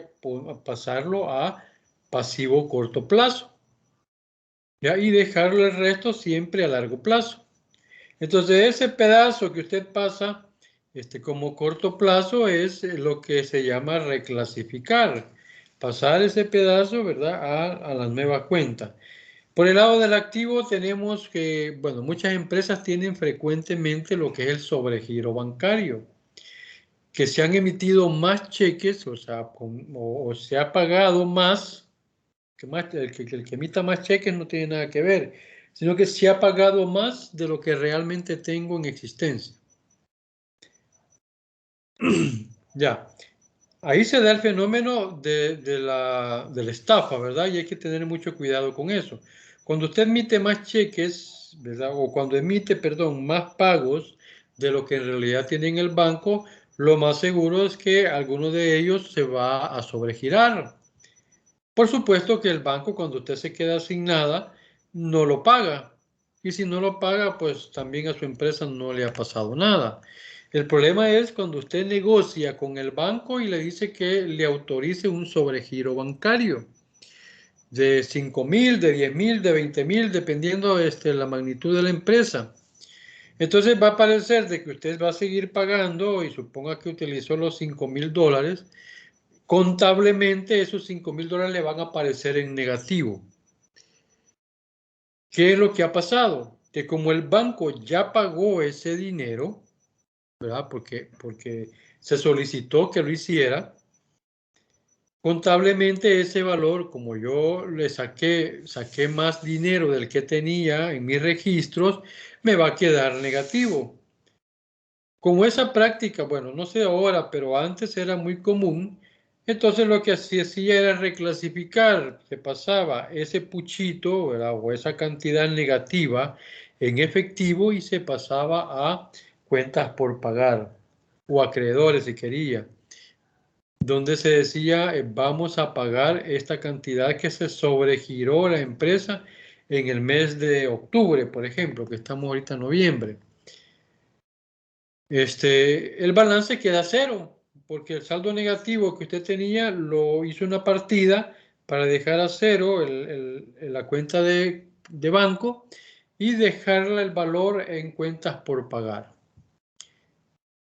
pasarlo a pasivo corto plazo, ¿ya? Y dejarlo el resto siempre a largo plazo. Entonces, ese pedazo que usted pasa como corto plazo es lo que se llama reclasificar. Pasar ese pedazo, ¿verdad?, a la nueva cuenta. Por el lado del activo tenemos que, bueno, muchas empresas tienen frecuentemente lo que es el sobregiro bancario, que se han emitido más cheques, o sea, o se ha pagado más, el que emita más cheques no tiene nada que ver, sino que se ha pagado más de lo que realmente tengo en existencia. Ya, ahí se da el fenómeno de la estafa, ¿verdad? Y hay que tener mucho cuidado con eso. Cuando usted emite más cheques, ¿verdad? O cuando emite, perdón, más pagos de lo que en realidad tiene en el banco, lo más seguro es que alguno de ellos se va a sobregirar. Por supuesto que el banco, cuando usted se queda sin nada, no lo paga. Y si no lo paga, pues también a su empresa no le ha pasado nada. El problema es cuando usted negocia con el banco y le dice que le autorice un sobregiro bancario de 5,000, de 10,000, de 20,000, dependiendo la magnitud de la empresa. Entonces va a parecer de que usted va a seguir pagando y suponga que utilizó los $5,000. Contablemente esos $5,000 le van a aparecer en negativo. ¿Qué es lo que ha pasado? Que como el banco ya pagó ese dinero, ¿verdad? Porque se solicitó que lo hiciera, contablemente ese valor, como yo le saqué más dinero del que tenía en mis registros, me va a quedar negativo. Como esa práctica, bueno, no sé ahora, pero antes era muy común, entonces lo que se hacía era reclasificar, se pasaba ese puchito, ¿verdad?, o esa cantidad negativa en efectivo y se pasaba a cuentas por pagar o acreedores si quería, donde se decía vamos a pagar esta cantidad que se sobregiró la empresa en el mes de octubre, por ejemplo, que estamos ahorita en noviembre. El balance queda cero, porque el saldo negativo que usted tenía lo hizo una partida para dejar a cero la cuenta de banco y dejarla el valor en cuentas por pagar.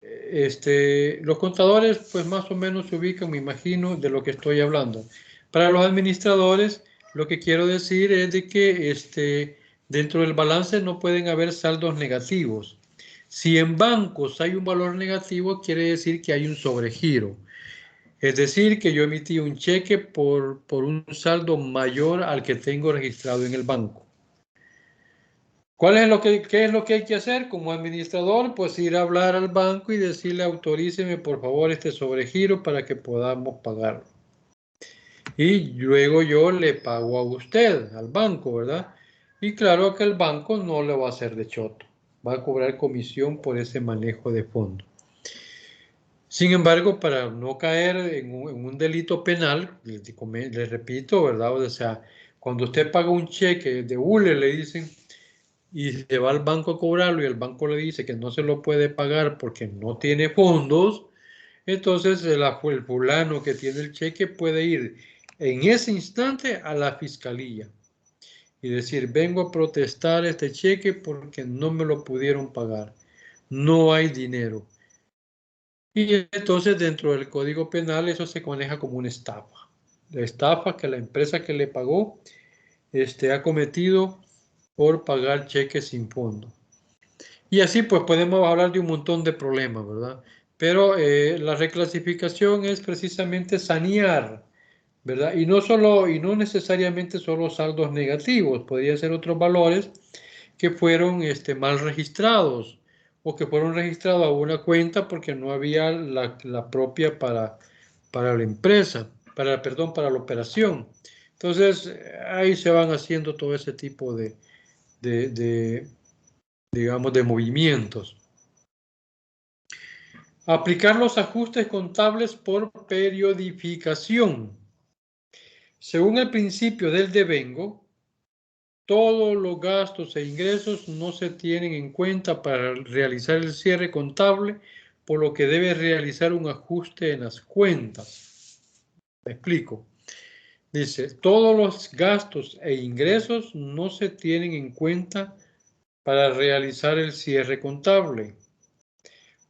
Los contadores, pues más o menos se ubican, me imagino, de lo que estoy hablando. Para los administradores, lo que quiero decir es de que dentro del balance no pueden haber saldos negativos. Si en bancos hay un valor negativo, quiere decir que hay un sobregiro. Es decir, que yo emití un cheque por un saldo mayor al que tengo registrado en el banco. ¿Qué es lo que hay que hacer como administrador? Pues ir a hablar al banco y decirle autoríceme por favor este sobregiro para que podamos pagarlo. Y luego yo le pago a usted, al banco, ¿verdad? Y claro que el banco no le va a hacer de choto. Va a cobrar comisión por ese manejo de fondo. Sin embargo, para no caer en un delito penal, le repito, ¿verdad? O sea, cuando usted paga un cheque de hule, le dicen, y se va al banco a cobrarlo y el banco le dice que no se lo puede pagar porque no tiene fondos, entonces el fulano que tiene el cheque puede ir en ese instante a la fiscalía y decir, vengo a protestar este cheque porque no me lo pudieron pagar, no hay dinero. Y entonces dentro del Código Penal eso se maneja como una estafa. La estafa que la empresa que le pagó ha cometido por pagar cheques sin fondo. Y así pues podemos hablar de un montón de problemas, ¿verdad? Pero la reclasificación es precisamente sanear, ¿verdad? Y no necesariamente solo saldos negativos, podría ser otros valores que fueron mal registrados o que fueron registrados a una cuenta porque no había la propia para la empresa, perdón, para la operación. Entonces, ahí se van haciendo todo ese tipo digamos, de movimientos. Aplicar los ajustes contables por periodificación. Según el principio del devengo, todos los gastos e ingresos no se tienen en cuenta para realizar el cierre contable, por lo que debe realizar un ajuste en las cuentas. Me explico. Dice, todos los gastos e ingresos no se tienen en cuenta para realizar el cierre contable.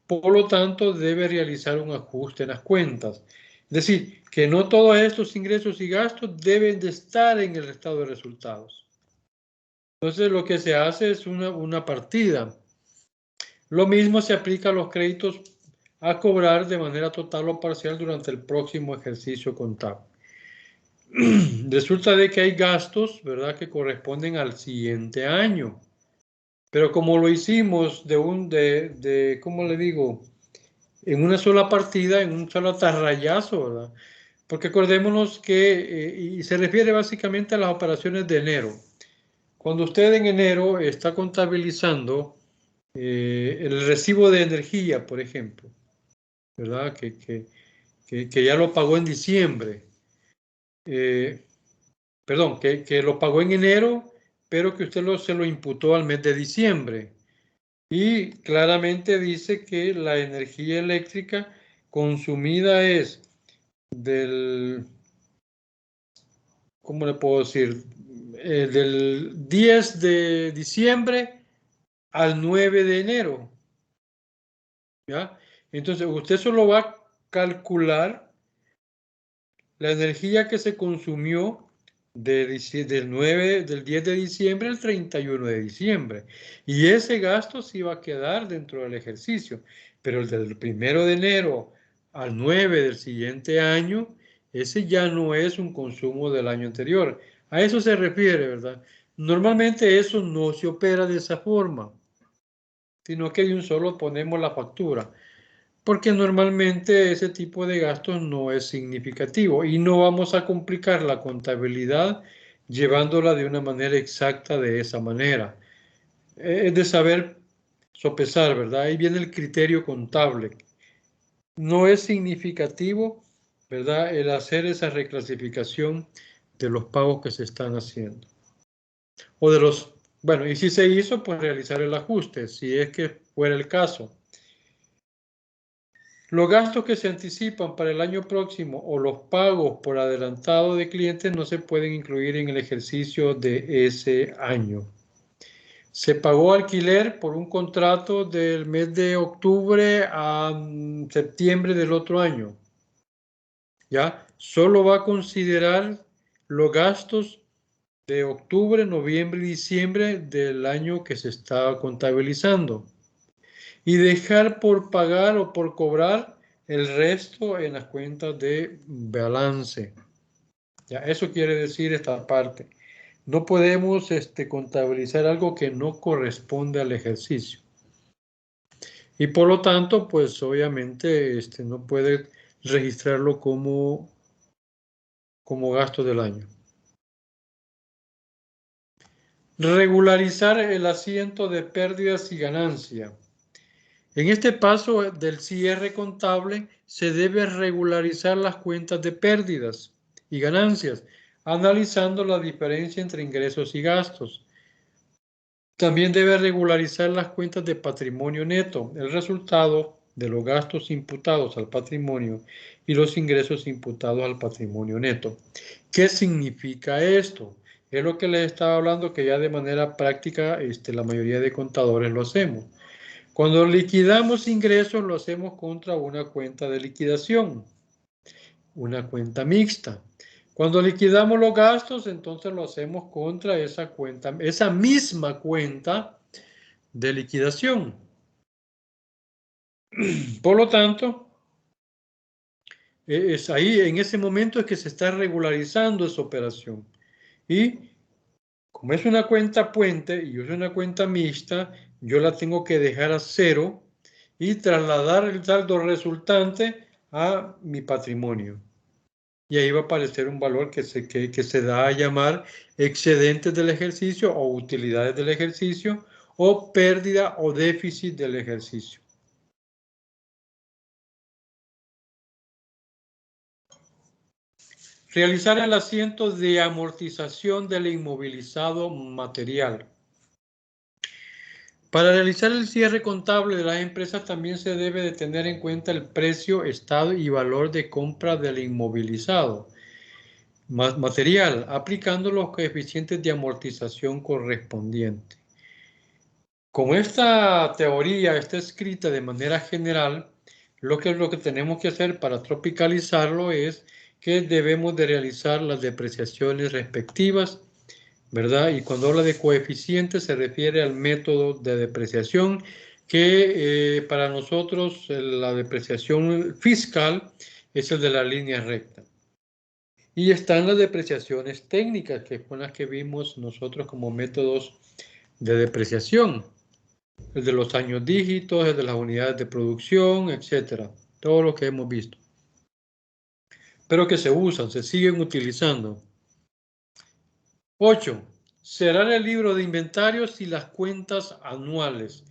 Por lo tanto, debe realizar un ajuste en las cuentas. Es decir, que no todos estos ingresos y gastos deben de estar en el estado de resultados. Entonces, lo que se hace es una partida. Lo mismo se aplica a los créditos a cobrar de manera total o parcial durante el próximo ejercicio contable. Resulta de que hay gastos, ¿verdad?, que corresponden al siguiente año. Pero como lo hicimos ¿cómo le digo? En una sola partida, en un solo atarrayazo, ¿verdad? Porque acordémonos que, y se refiere básicamente a las operaciones de enero. Cuando usted en enero está contabilizando el recibo de energía, por ejemplo, ¿verdad? Que ya lo pagó en diciembre. Perdón, que lo pagó en enero, pero que usted se lo imputó al mes de diciembre. Y claramente dice que la energía eléctrica consumida es ¿cómo le puedo decir? Del 10 de diciembre al 9 de enero. ¿Ya? Entonces, usted solo va a calcular la energía que se consumió del 10 de diciembre al 31 de diciembre. Y ese gasto sí va a quedar dentro del ejercicio. Pero el del 1 de enero al 9 del siguiente año, ese ya no es un consumo del año anterior. A eso se refiere, ¿verdad? Normalmente eso no se opera de esa forma, sino que de un solo ponemos la factura, porque normalmente ese tipo de gastos no es significativo y no vamos a complicar la contabilidad llevándola de una manera exacta de esa manera. Es de saber sopesar, ¿verdad? Ahí viene el criterio contable. No es significativo, ¿verdad?, el hacer esa reclasificación de los pagos que se están haciendo. O de los, bueno, y si se hizo, pues realizar el ajuste, si es que fuera el caso. Los gastos que se anticipan para el año próximo o los pagos por adelantado de clientes no se pueden incluir en el ejercicio de ese año. Se pagó alquiler por un contrato del mes de octubre a septiembre del otro año. ¿Ya? Solo va a considerar los gastos de octubre, noviembre y diciembre del año que se está contabilizando. Y dejar por pagar o por cobrar el resto en las cuentas de balance. Ya, eso quiere decir esta parte. No podemos contabilizar algo que no corresponde al ejercicio. Y por lo tanto, pues obviamente no puede registrarlo como gasto del año. Regularizar el asiento de pérdidas y ganancia. En este paso del cierre contable se debe regularizar las cuentas de pérdidas y ganancias, analizando la diferencia entre ingresos y gastos. También debe regularizar las cuentas de patrimonio neto, el resultado de los gastos imputados al patrimonio y los ingresos imputados al patrimonio neto. ¿Qué significa esto? Es lo que les estaba hablando, que ya de manera práctica la mayoría de contadores lo hacemos. Cuando liquidamos ingresos, lo hacemos contra una cuenta de liquidación, una cuenta mixta. Cuando liquidamos los gastos, entonces lo hacemos contra esa cuenta, esa misma cuenta de liquidación. Por lo tanto, es ahí, en ese momento es que se está regularizando esa operación. Y como es una cuenta puente y es una cuenta mixta, yo la tengo que dejar a cero y trasladar el saldo resultante a mi patrimonio. Y ahí va a aparecer un valor que se da a llamar excedentes del ejercicio o utilidades del ejercicio o pérdida o déficit del ejercicio. Realizar el asiento de amortización del inmovilizado material. Para realizar el cierre contable de las empresas también se debe de tener en cuenta el precio, estado y valor de compra del inmovilizado material, aplicando los coeficientes de amortización correspondientes. Como esta teoría está escrita de manera general, lo que tenemos que hacer para tropicalizarlo es que debemos de realizar las depreciaciones respectivas, ¿verdad? Y cuando habla de coeficientes se refiere al método de depreciación que para nosotros la depreciación fiscal es el de la línea recta. Y están las depreciaciones técnicas, que son las que vimos nosotros como métodos de depreciación. El de los años dígitos, el de las unidades de producción, etcétera. Todo lo que hemos visto. Pero que se usan, se siguen utilizando. 8. Cerrar el libro de inventarios y las cuentas anuales.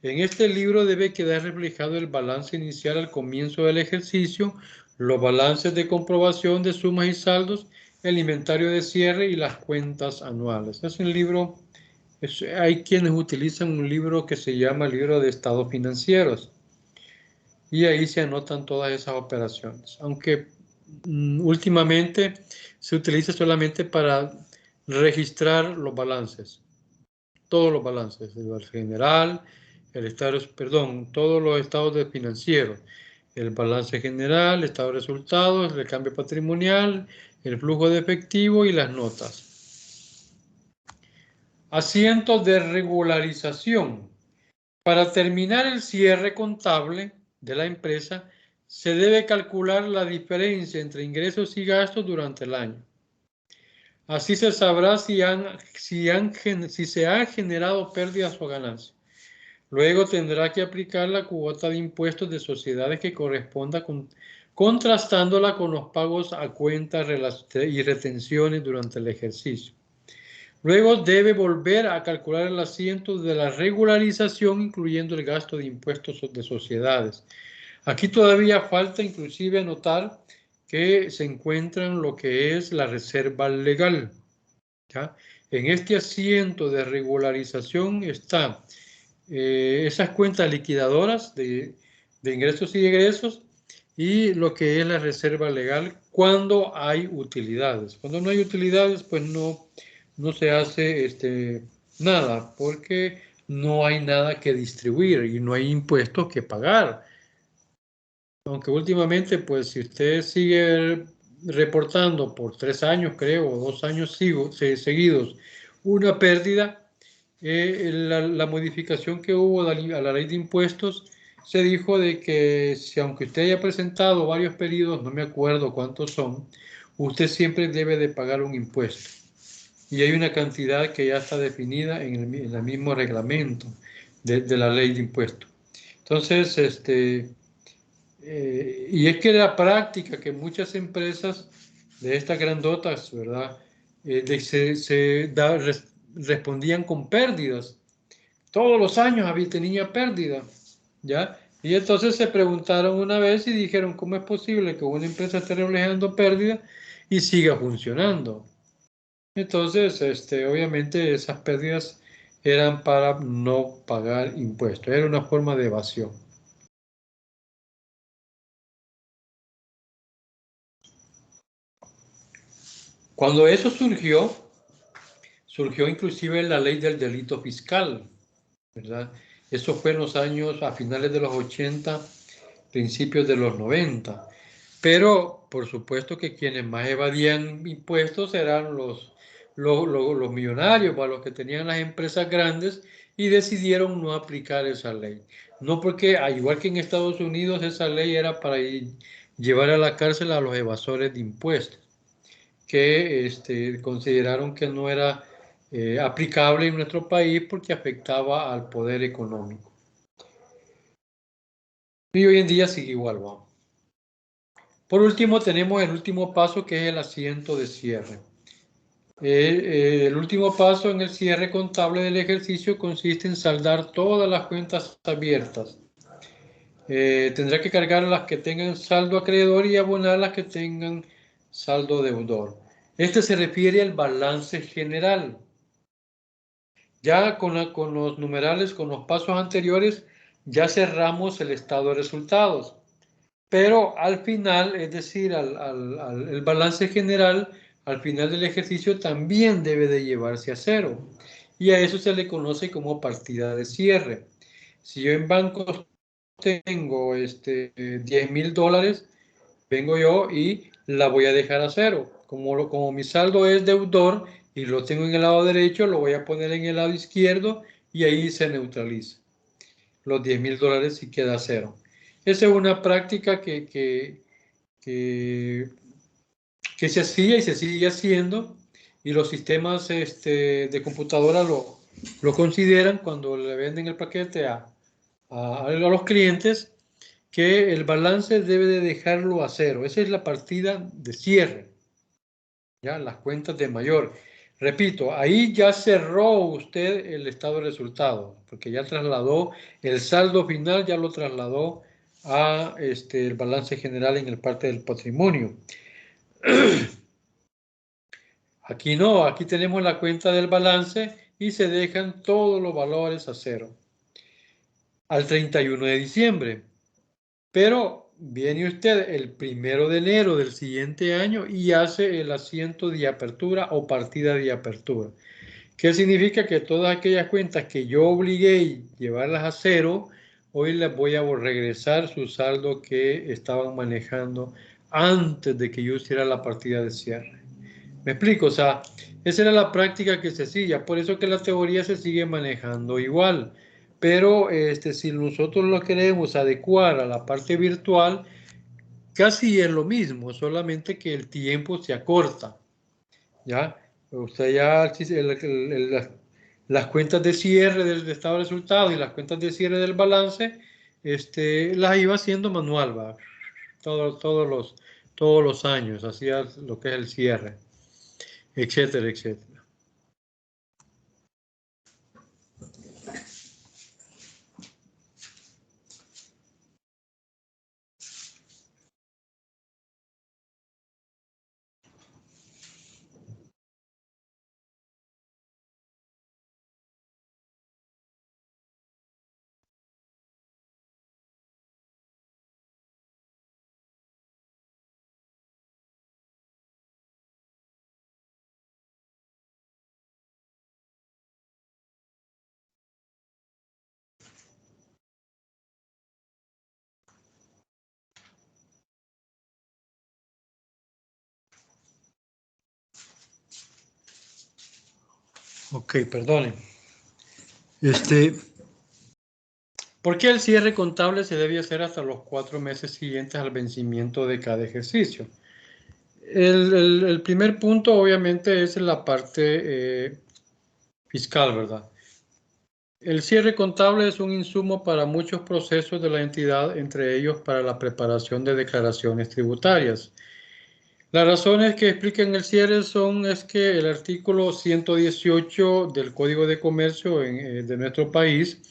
En este libro debe quedar reflejado el balance inicial al comienzo del ejercicio, los balances de comprobación de sumas y saldos, el inventario de cierre y las cuentas anuales. Es un libro, hay quienes utilizan un libro que se llama libro de estados financieros y ahí se anotan todas esas operaciones, aunque últimamente se utiliza solamente para registrar los balances, todos los balances, el balance general, el estado, perdón, todos los estados de financieros, el balance general, el estado de resultados, el cambio patrimonial, el flujo de efectivo y las notas. Asientos de regularización. Para terminar el cierre contable de la empresa, se debe calcular la diferencia entre ingresos y gastos durante el año. Así se sabrá si se han generado pérdidas o ganancias. Luego tendrá que aplicar la cuota de impuestos de sociedades que corresponda contrastándola con los pagos a cuentas y retenciones durante el ejercicio. Luego debe volver a calcular el asiento de la regularización, incluyendo el gasto de impuestos de sociedades. Aquí todavía falta inclusive anotar que se encuentran lo que es la reserva legal. ¿Ya? En este asiento de regularización están esas cuentas liquidadoras de ingresos y egresos y lo que es la reserva legal cuando hay utilidades. Cuando no hay utilidades, pues no se hace nada porque no hay nada que distribuir y no hay impuestos que pagar. Aunque últimamente, pues si usted sigue reportando por 3 años, creo, o 2 años seguidos, una pérdida, la modificación que hubo a la ley de impuestos se dijo de que si aunque usted haya presentado varios periodos, no me acuerdo cuántos son, usted siempre debe de pagar un impuesto. Y hay una cantidad que ya está definida en el mismo reglamento de la ley de impuestos. Entonces, y es que la práctica que muchas empresas de estas grandotas, ¿verdad? Respondían con pérdidas. Todos los años tenía pérdida, ¿ya? Y entonces se preguntaron una vez y dijeron, ¿cómo es posible que una empresa esté reflejando pérdida y siga funcionando? Entonces, obviamente esas pérdidas eran para no pagar impuestos. Era una forma de evasión. Cuando eso surgió inclusive la ley del delito fiscal, ¿verdad? Eso fue en los años, a finales de los 80, principios de los 90. Pero, por supuesto que quienes más evadían impuestos eran los millonarios, para los que tenían las empresas grandes, y decidieron no aplicar esa ley. No porque, al igual que en Estados Unidos, esa ley era para llevar a la cárcel a los evasores de impuestos, que consideraron que no era aplicable en nuestro país porque afectaba al poder económico. Y hoy en día sigue igual, vamos. Por último, tenemos el último paso, que es el asiento de cierre. El último paso en el cierre contable del ejercicio consiste en saldar todas las cuentas abiertas. Tendrá que cargar las que tengan saldo acreedor y abonar las que tengan saldo deudor. Este se refiere al balance general. Ya con los numerales, con los pasos anteriores, ya cerramos el estado de resultados. Pero al final, es decir, el balance general, al final del ejercicio también debe de llevarse a cero. Y a eso se le conoce como partida de cierre. Si yo en bancos tengo $10,000, vengo yo y la voy a dejar a cero. Como mi saldo es deudor y lo tengo en el lado derecho, lo voy a poner en el lado izquierdo y ahí se neutraliza. Los $10,000 y queda a cero. Esa es una práctica que se hacía y se sigue haciendo, y los sistemas de computadora lo consideran cuando le venden el paquete a los clientes, que el balance debe de dejarlo a cero. Esa es la partida de cierre, ya las cuentas de mayor. Repito, ahí ya cerró usted el estado de resultados, porque ya trasladó el saldo final, ya lo trasladó a el balance general en el parte del patrimonio. Aquí no, aquí tenemos la cuenta del balance y se dejan todos los valores a cero al 31 de diciembre. Pero viene usted el 1 de enero del siguiente año y hace el asiento de apertura o partida de apertura. ¿Qué significa? Que todas aquellas cuentas que yo obligué a llevarlas a cero, hoy les voy a regresar su saldo que estaban manejando antes de que yo hiciera la partida de cierre. ¿Me explico? O sea, esa era la práctica que se hacía, por eso que la teoría se sigue manejando igual. Pero si nosotros lo queremos adecuar a la parte virtual, casi es lo mismo, solamente que el tiempo se acorta. ¿Ya? Usted ya, las cuentas de cierre del estado de resultados y las cuentas de cierre del balance, las iba haciendo manual, ¿va? Todos los años, hacía lo que es el cierre, etcétera, etcétera. Ok, perdonen. ¿Por qué el cierre contable se debe hacer hasta los 4 meses siguientes al vencimiento de cada ejercicio? El primer punto, obviamente, es la parte fiscal, ¿verdad? El cierre contable es un insumo para muchos procesos de la entidad, entre ellos para la preparación de declaraciones tributarias. Las razones que explican el cierre es que el artículo 118 del Código de Comercio de nuestro país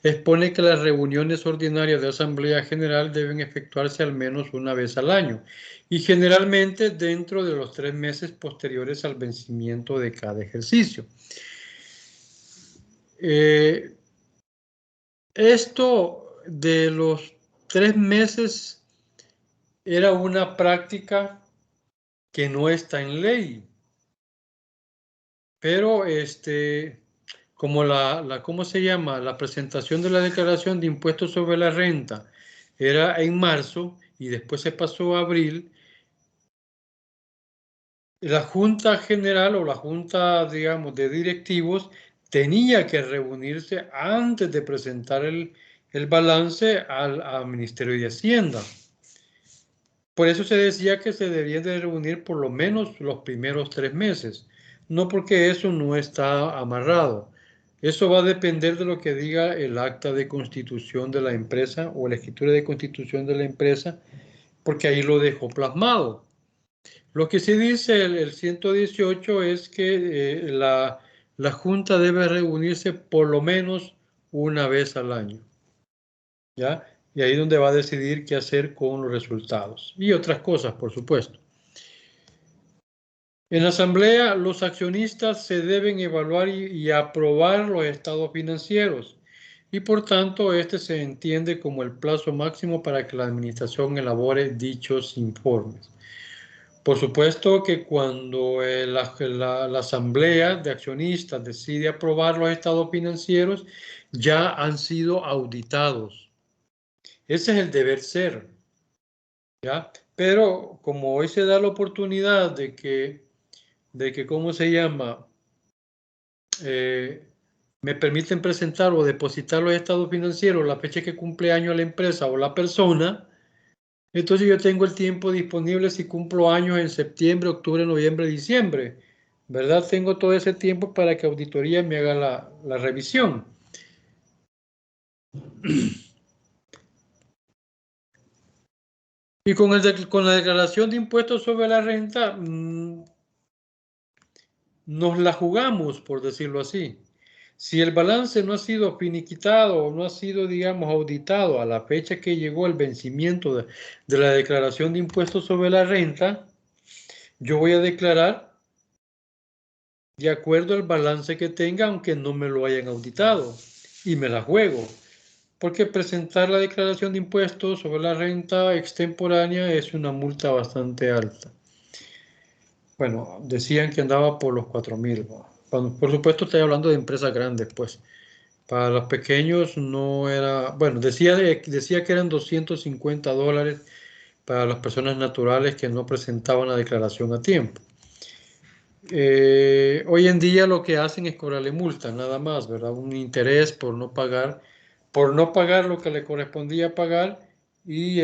expone que las reuniones ordinarias de Asamblea General deben efectuarse al menos una vez al año y generalmente dentro de los 3 meses posteriores al vencimiento de cada ejercicio. Esto de los 3 meses era una práctica que no está en ley, pero como ¿cómo se llama? La presentación de la declaración de impuestos sobre la renta era en marzo y después se pasó a abril, la Junta General o la Junta, digamos, de directivos tenía que reunirse antes de presentar el balance al Ministerio de Hacienda. Por eso se decía que se debían de reunir por lo menos los primeros 3 meses, no porque eso no está amarrado. Eso va a depender de lo que diga el acta de constitución de la empresa o la escritura de constitución de la empresa, porque ahí lo dejó plasmado. Lo que sí dice el 118 es que la Junta debe reunirse por lo menos una vez al año, ¿ya? Y ahí es donde va a decidir qué hacer con los resultados y otras cosas, por supuesto. En la asamblea, los accionistas se deben evaluar y aprobar los estados financieros y por tanto este se entiende como el plazo máximo para que la administración elabore dichos informes. Por supuesto que cuando la asamblea de accionistas decide aprobar los estados financieros, ya han sido auditados. Ese es el deber ser, ¿ya? Pero como hoy se da la oportunidad de que ¿cómo se llama? Me permiten presentar o depositar los estados financieros, la fecha que cumple año la empresa o la persona, entonces yo tengo el tiempo disponible si cumplo años en septiembre, octubre, noviembre, diciembre, ¿verdad? Tengo todo ese tiempo para que auditoría me haga la revisión. Y con la declaración de impuestos sobre la renta, nos la jugamos, por decirlo así. Si el balance no ha sido finiquitado o no ha sido, digamos, auditado a la fecha que llegó el vencimiento de la declaración de impuestos sobre la renta, yo voy a declarar de acuerdo al balance que tenga, aunque no me lo hayan auditado, y me la juego. Porque presentar la declaración de impuestos sobre la renta extemporánea es una multa bastante alta. Bueno, decían que andaba por los 4.000. Por supuesto, estoy hablando de empresas grandes, pues. Para los pequeños no era, bueno, decía que eran $250 para las personas naturales que no presentaban la declaración a tiempo. Hoy en día lo que hacen es cobrarle multa, nada más, ¿verdad? Un interés por no pagar lo que le correspondía pagar y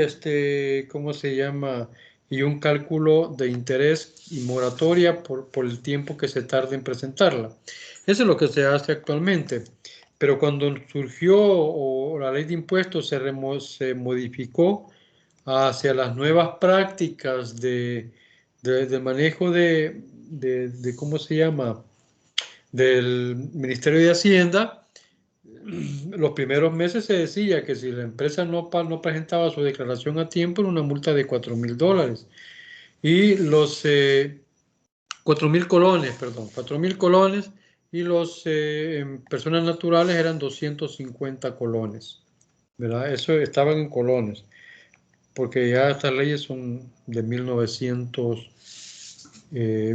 ¿cómo se llama? Y un cálculo de interés y moratoria por el tiempo que se tarda en presentarla. Eso es lo que se hace actualmente. Pero cuando surgió o la ley de impuestos se modificó hacia las nuevas prácticas de manejo ¿cómo se llama? Del Ministerio de Hacienda, los primeros meses se decía que si la empresa no presentaba su declaración a tiempo, era una multa de $4.000. Y los 4.000 colones, perdón, 4.000 colones, y los personas naturales eran 250 colones, ¿verdad? Eso estaban en colones, porque ya estas leyes son de 1900.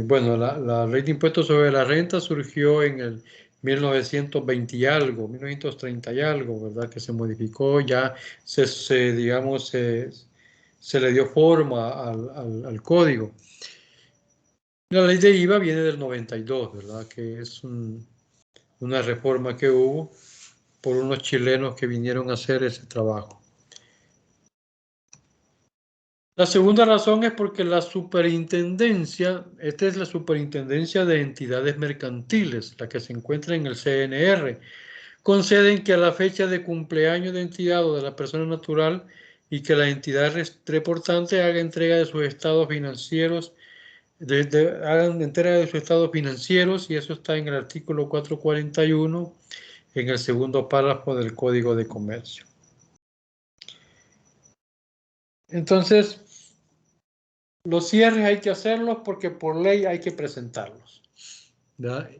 Bueno, la ley de impuestos sobre la renta surgió en el 1920 y algo, 1930 y algo, ¿verdad? Que se modificó, ya digamos, se le dio forma al código. La ley de IVA viene del 92, ¿verdad? Que es una reforma que hubo por unos chilenos que vinieron a hacer ese trabajo. La segunda razón es porque la superintendencia, esta es la superintendencia de entidades mercantiles, la que se encuentra en el CNR, conceden que a la fecha de cumpleaños de entidad o de la persona natural y que la entidad reportante haga entrega de sus estados financieros, hagan entrega de sus estados financieros, y eso está en el artículo 441, en el segundo párrafo del Código de Comercio. Entonces, los cierres hay que hacerlos porque por ley hay que presentarlos, ¿verdad?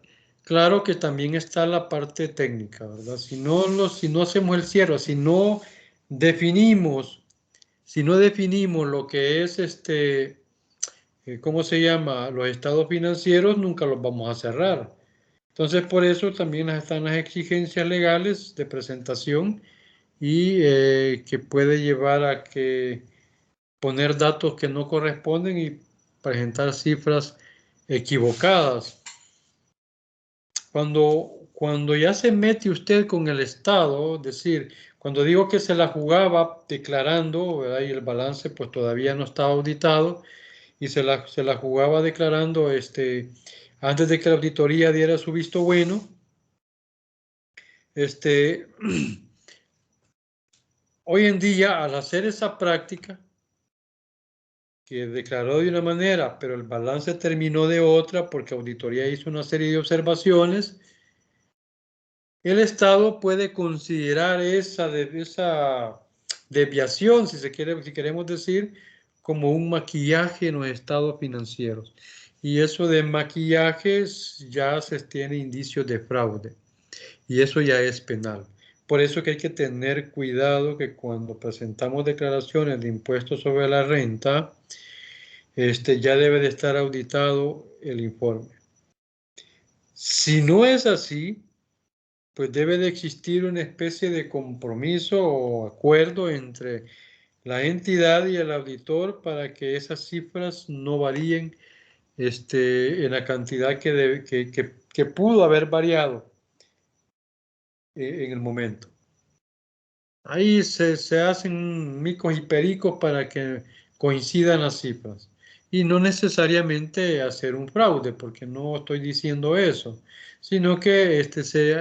Claro que también está la parte técnica, ¿verdad? Si no hacemos el cierre, definimos, si no definimos lo que es ¿cómo se llama? Los estados financieros, nunca los vamos a cerrar. Entonces, por eso también están las exigencias legales de presentación y que puede llevar a que poner datos que no corresponden y presentar cifras equivocadas. Cuando ya se mete usted con el Estado, es decir, cuando digo que se la jugaba declarando, ¿verdad? Y el balance pues todavía no estaba auditado, y se la jugaba declarando antes de que la auditoría diera su visto bueno, hoy en día, al hacer esa práctica, que declaró de una manera, pero el balance terminó de otra porque auditoría hizo una serie de observaciones, el Estado puede considerar esa desviación, si queremos decir, como un maquillaje en los estados financieros. y eso de maquillajes ya se tiene indicios de fraude y eso ya es penal. Por eso que hay que tener cuidado que cuando presentamos declaraciones de impuestos sobre la renta, ya debe de estar auditado el informe. Si no es así, pues debe de existir una especie de compromiso o acuerdo entre la entidad y el auditor para que esas cifras no varíen en la cantidad que pudo haber variado en el momento. Ahí se hacen micos y pericos para que coincidan las cifras. Y no necesariamente hacer un fraude, porque no estoy diciendo eso, sino que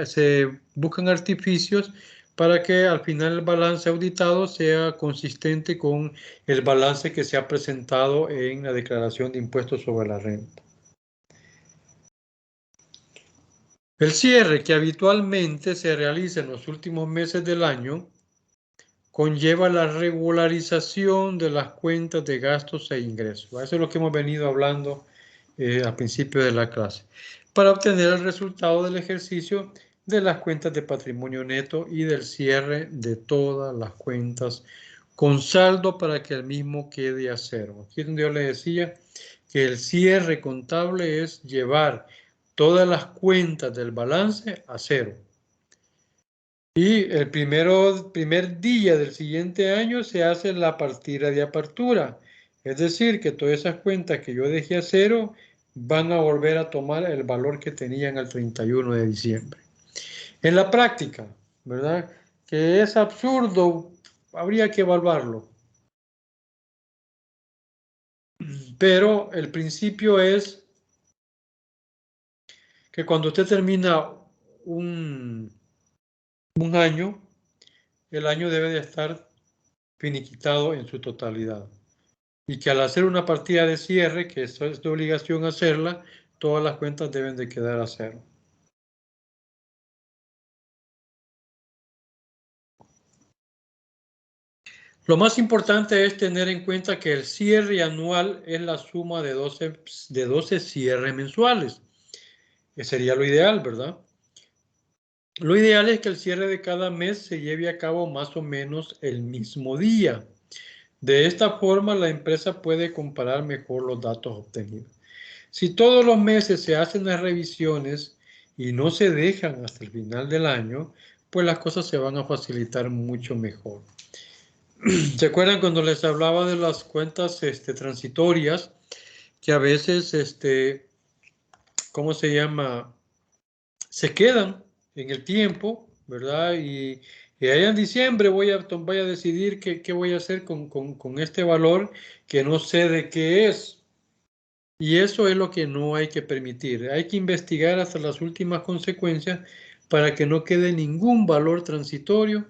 se buscan artificios para que al final el balance auditado sea consistente con el balance que se ha presentado en la declaración de impuestos sobre la renta. El cierre que habitualmente se realiza en los últimos meses del año conlleva la regularización de las cuentas de gastos e ingresos. Eso es lo que hemos venido hablando al principio de la clase. Para obtener el resultado del ejercicio de las cuentas de patrimonio neto y del cierre de todas las cuentas con saldo para que el mismo quede a cero. Aquí es donde yo le decía que el cierre contable es llevar todas las cuentas del balance a cero. Y el primer día del siguiente año se hace la partida de apertura. Es decir, que todas esas cuentas que yo dejé a cero van a volver a tomar el valor que tenían al 31 de diciembre. En la práctica, ¿verdad? Que es absurdo, habría que evaluarlo. Pero el principio es que cuando usted termina un año, el año debe de estar finiquitado en su totalidad. Y que al hacer una partida de cierre, que eso es de obligación hacerla, todas las cuentas deben de quedar a cero. Lo más importante es tener en cuenta que el cierre anual es la suma de 12 cierres mensuales. Ese sería lo ideal, ¿verdad? Lo ideal es que el cierre de cada mes se lleve a cabo más o menos el mismo día. De esta forma, la empresa puede comparar mejor los datos obtenidos. Si todos los meses se hacen las revisiones y no se dejan hasta el final del año, pues las cosas se van a facilitar mucho mejor. ¿Se acuerdan cuando les hablaba de las cuentas transitorias? Que a veces, ¿cómo se llama? Se quedan en el tiempo, ¿verdad? Y allá en diciembre voy a decidir qué voy a hacer con este valor que no sé de qué es. Y eso es lo que no hay que permitir. Hay que investigar hasta las últimas consecuencias para que no quede ningún valor transitorio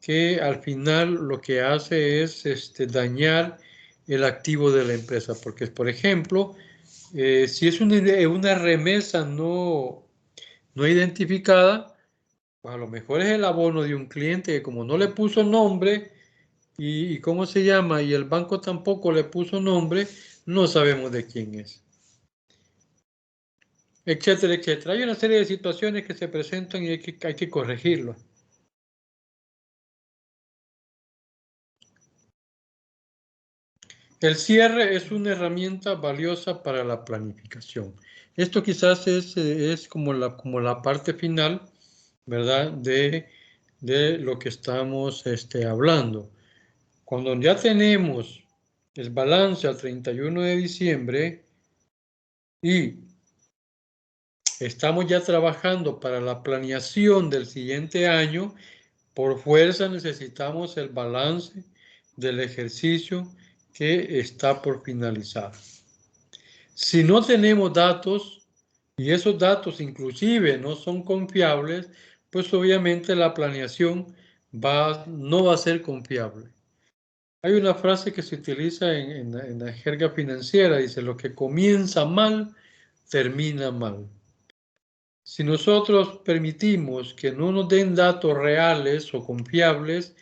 que al final lo que hace es dañar el activo de la empresa. Porque, por ejemplo, si es una remesa no identificada, pues a lo mejor es el abono de un cliente que como no le puso nombre y cómo se llama y el banco tampoco le puso nombre, no sabemos de quién es. Etcétera, etcétera. Hay una serie de situaciones que se presentan y hay que corregirlo. El cierre es una herramienta valiosa para la planificación. Esto quizás es como la parte final, ¿verdad? De lo que estamos hablando. Cuando ya tenemos el balance al 31 de diciembre y estamos ya trabajando para la planeación del siguiente año, por fuerza necesitamos el balance del ejercicio que está por finalizar. Si no tenemos datos y esos datos inclusive no son confiables, pues obviamente la planeación no va a ser confiable. Hay una frase que se utiliza en la jerga financiera, dice, lo que comienza mal, termina mal. Si nosotros permitimos que no nos den datos reales o confiables,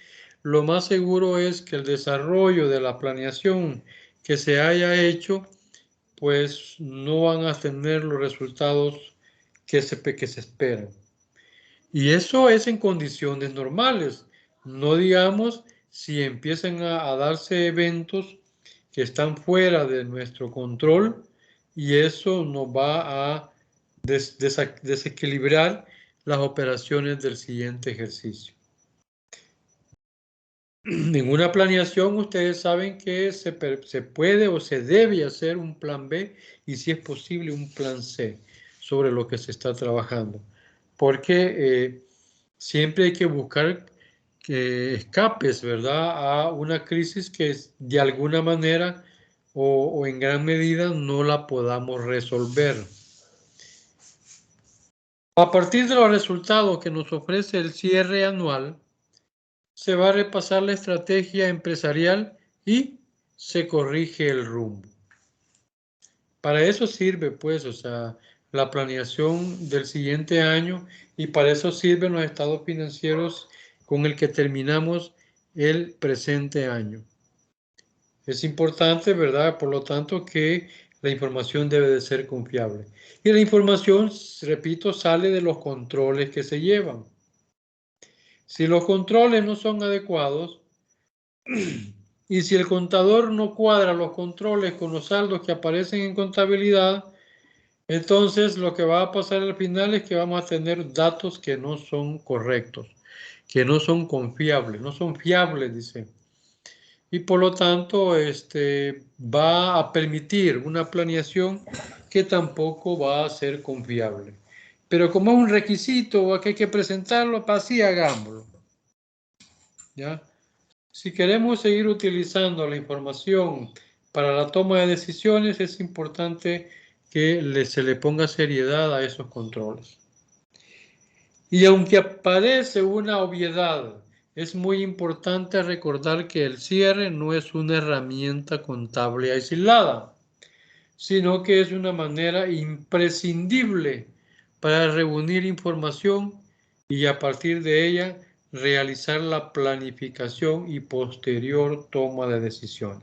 lo más seguro es que el desarrollo de la planeación que se haya hecho pues no van a tener los resultados que se esperan. Y eso es en condiciones normales. No digamos si empiezan a darse eventos que están fuera de nuestro control y eso nos va a desequilibrar las operaciones del siguiente ejercicio. En una planeación ustedes saben que se puede o se debe hacer un plan B y si es posible un plan C sobre lo que se está trabajando. Porque siempre hay que buscar escapes, ¿verdad? A una crisis que de alguna manera o en gran medida no la podamos resolver. A partir de los resultados que nos ofrece el cierre anual, se va a repasar la estrategia empresarial y se corrige el rumbo. Para eso sirve, pues, o sea, la planeación del siguiente año y para eso sirven los estados financieros con el que terminamos el presente año. Es importante, ¿verdad? Por lo tanto, que la información debe de ser confiable. Y la información, repito, sale de los controles que se llevan. Si los controles no son adecuados y si el contador no cuadra los controles con los saldos que aparecen en contabilidad, entonces lo que va a pasar al final es que vamos a tener datos que no son correctos, que no son confiables, no son fiables, dice. Y por lo tanto, va a permitir una planeación que tampoco va a ser confiable. Pero como es un requisito que hay que presentarlo, así hagámoslo. ¿Ya? Si queremos seguir utilizando la información para la toma de decisiones, es importante que se le ponga seriedad a esos controles. Y aunque aparece una obviedad, es muy importante recordar que el cierre no es una herramienta contable aislada, sino que es una manera imprescindible para reunir información y a partir de ella realizar la planificación y posterior toma de decisiones.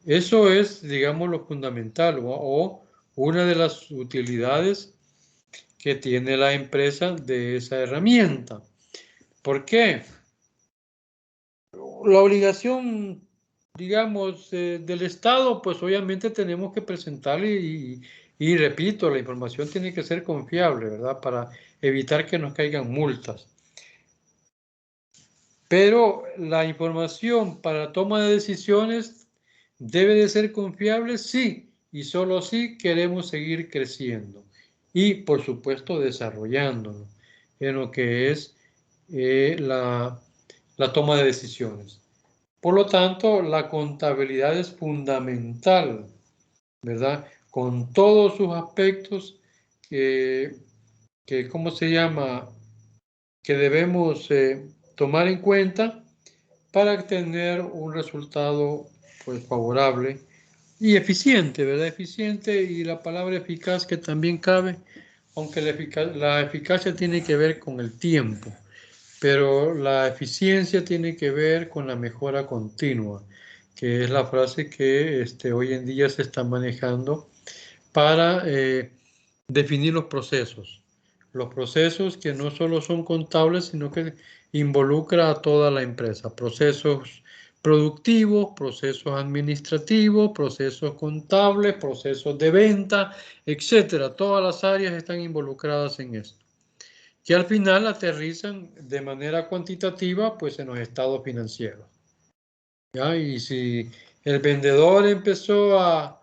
Eso es, digamos, lo fundamental o una de las utilidades que tiene la empresa de esa herramienta. ¿Por qué? La obligación, digamos, del Estado, pues obviamente tenemos que presentarle y repito, la información tiene que ser confiable, ¿verdad? Para evitar que nos caigan multas. Pero la información para toma de decisiones debe de ser confiable, sí, y solo si queremos seguir creciendo y, por supuesto, desarrollándonos en lo que es la toma de decisiones. Por lo tanto, la contabilidad es fundamental, ¿verdad? Con todos sus aspectos ¿cómo se llama? Que debemos tomar en cuenta para tener un resultado pues favorable y eficiente, ¿verdad? Eficiente y la palabra eficaz que también cabe, aunque la eficacia tiene que ver con el tiempo, pero la eficiencia tiene que ver con la mejora continua, que es la frase que hoy en día se está manejando para definir los procesos. Los procesos que no solo son contables, sino que involucra a toda la empresa. Procesos productivos, procesos administrativos, procesos contables, procesos de venta, etcétera. Todas las áreas están involucradas en esto, que al final aterrizan de manera cuantitativa pues en los estados financieros. ¿Ya? Y si el vendedor empezó a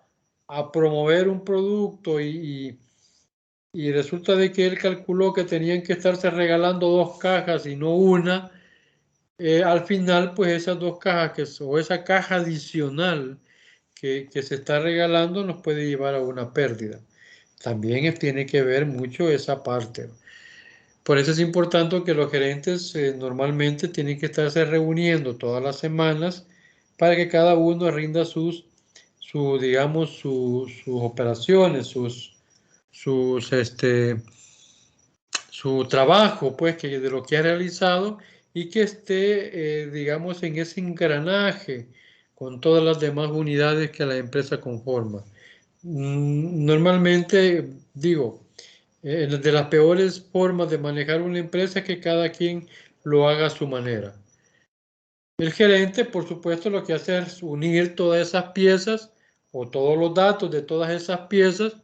promover un producto y resulta de que él calculó que tenían que estarse regalando 2 cajas y no una, al final pues esas 2 cajas o esa caja adicional que se está regalando nos puede llevar a una pérdida. También tiene que ver mucho esa parte. Por eso es importante que los gerentes normalmente tienen que estarse reuniendo todas las semanas para que cada uno rinda digamos, sus operaciones, su trabajo, pues, de lo que ha realizado y que esté, digamos, en ese engranaje con todas las demás unidades que la empresa conforma. Normalmente, digo, de las peores formas de manejar una empresa es que cada quien lo haga a su manera. El gerente, por supuesto, lo que hace es unir todas esas piezas o todos los datos de todas esas piezas,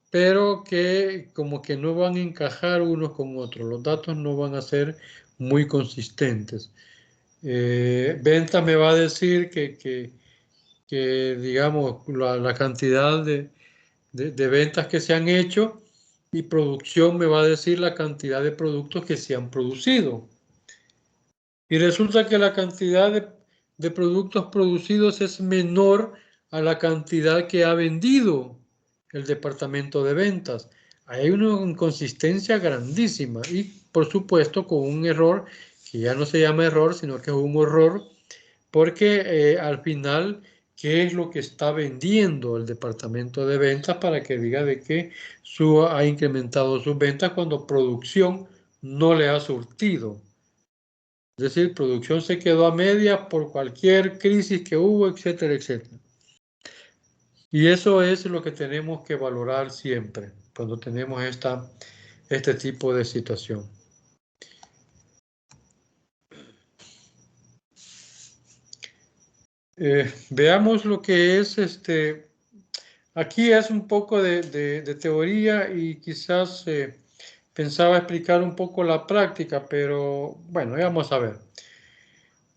pero que como que no van a encajar unos con otros. Los datos no van a ser muy consistentes. Venta me va a decir que digamos, la cantidad de ventas que se han hecho, y producción me va a decir la cantidad de productos que se han producido. Y resulta que la cantidad de productos producidos es menor a la cantidad que ha vendido el departamento de ventas. Hay una inconsistencia grandísima y, por supuesto, con un error que ya no se llama error, sino que es un horror, porque al final, ¿qué es lo que está vendiendo el departamento de ventas para que diga de que ha incrementado sus ventas cuando producción no le ha surtido? Es decir, producción se quedó a media por cualquier crisis que hubo, etcétera, etcétera. Y eso es lo que tenemos que valorar siempre cuando tenemos este tipo de situación. Veamos lo que es aquí es un poco de teoría y quizás pensaba explicar un poco la práctica, pero bueno, vamos a ver.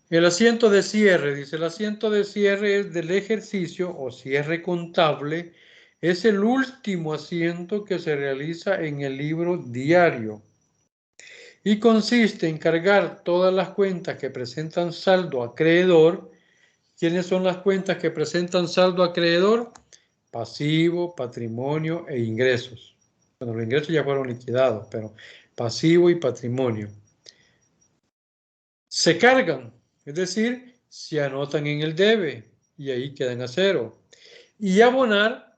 El asiento de cierre, dice, el asiento de cierre del ejercicio o cierre contable es el último asiento que se realiza en el libro diario y consiste en cargar todas las cuentas que presentan saldo acreedor. ¿Quiénes son las cuentas que presentan saldo acreedor? Pasivo, patrimonio e ingresos. Bueno, los ingresos ya fueron liquidados, pero pasivo y patrimonio se cargan, es decir, se anotan en el debe y ahí quedan a cero. Y abonar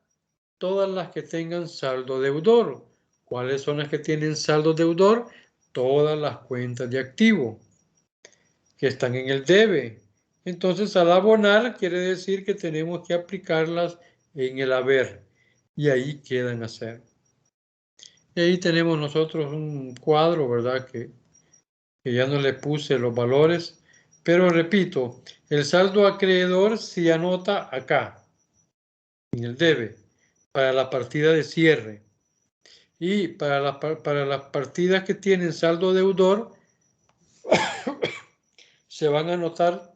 todas las que tengan saldo deudor. ¿Cuáles son las que tienen saldo deudor? Todas las cuentas de activo que están en el debe. Entonces, al abonar quiere decir que tenemos que aplicarlas en el haber y ahí quedan a cero. Y ahí tenemos nosotros un cuadro, ¿verdad? Que ya no le puse los valores, pero repito, el saldo acreedor se anota acá, en el debe, para la partida de cierre. Y para las partidas que tienen saldo deudor, se van a anotar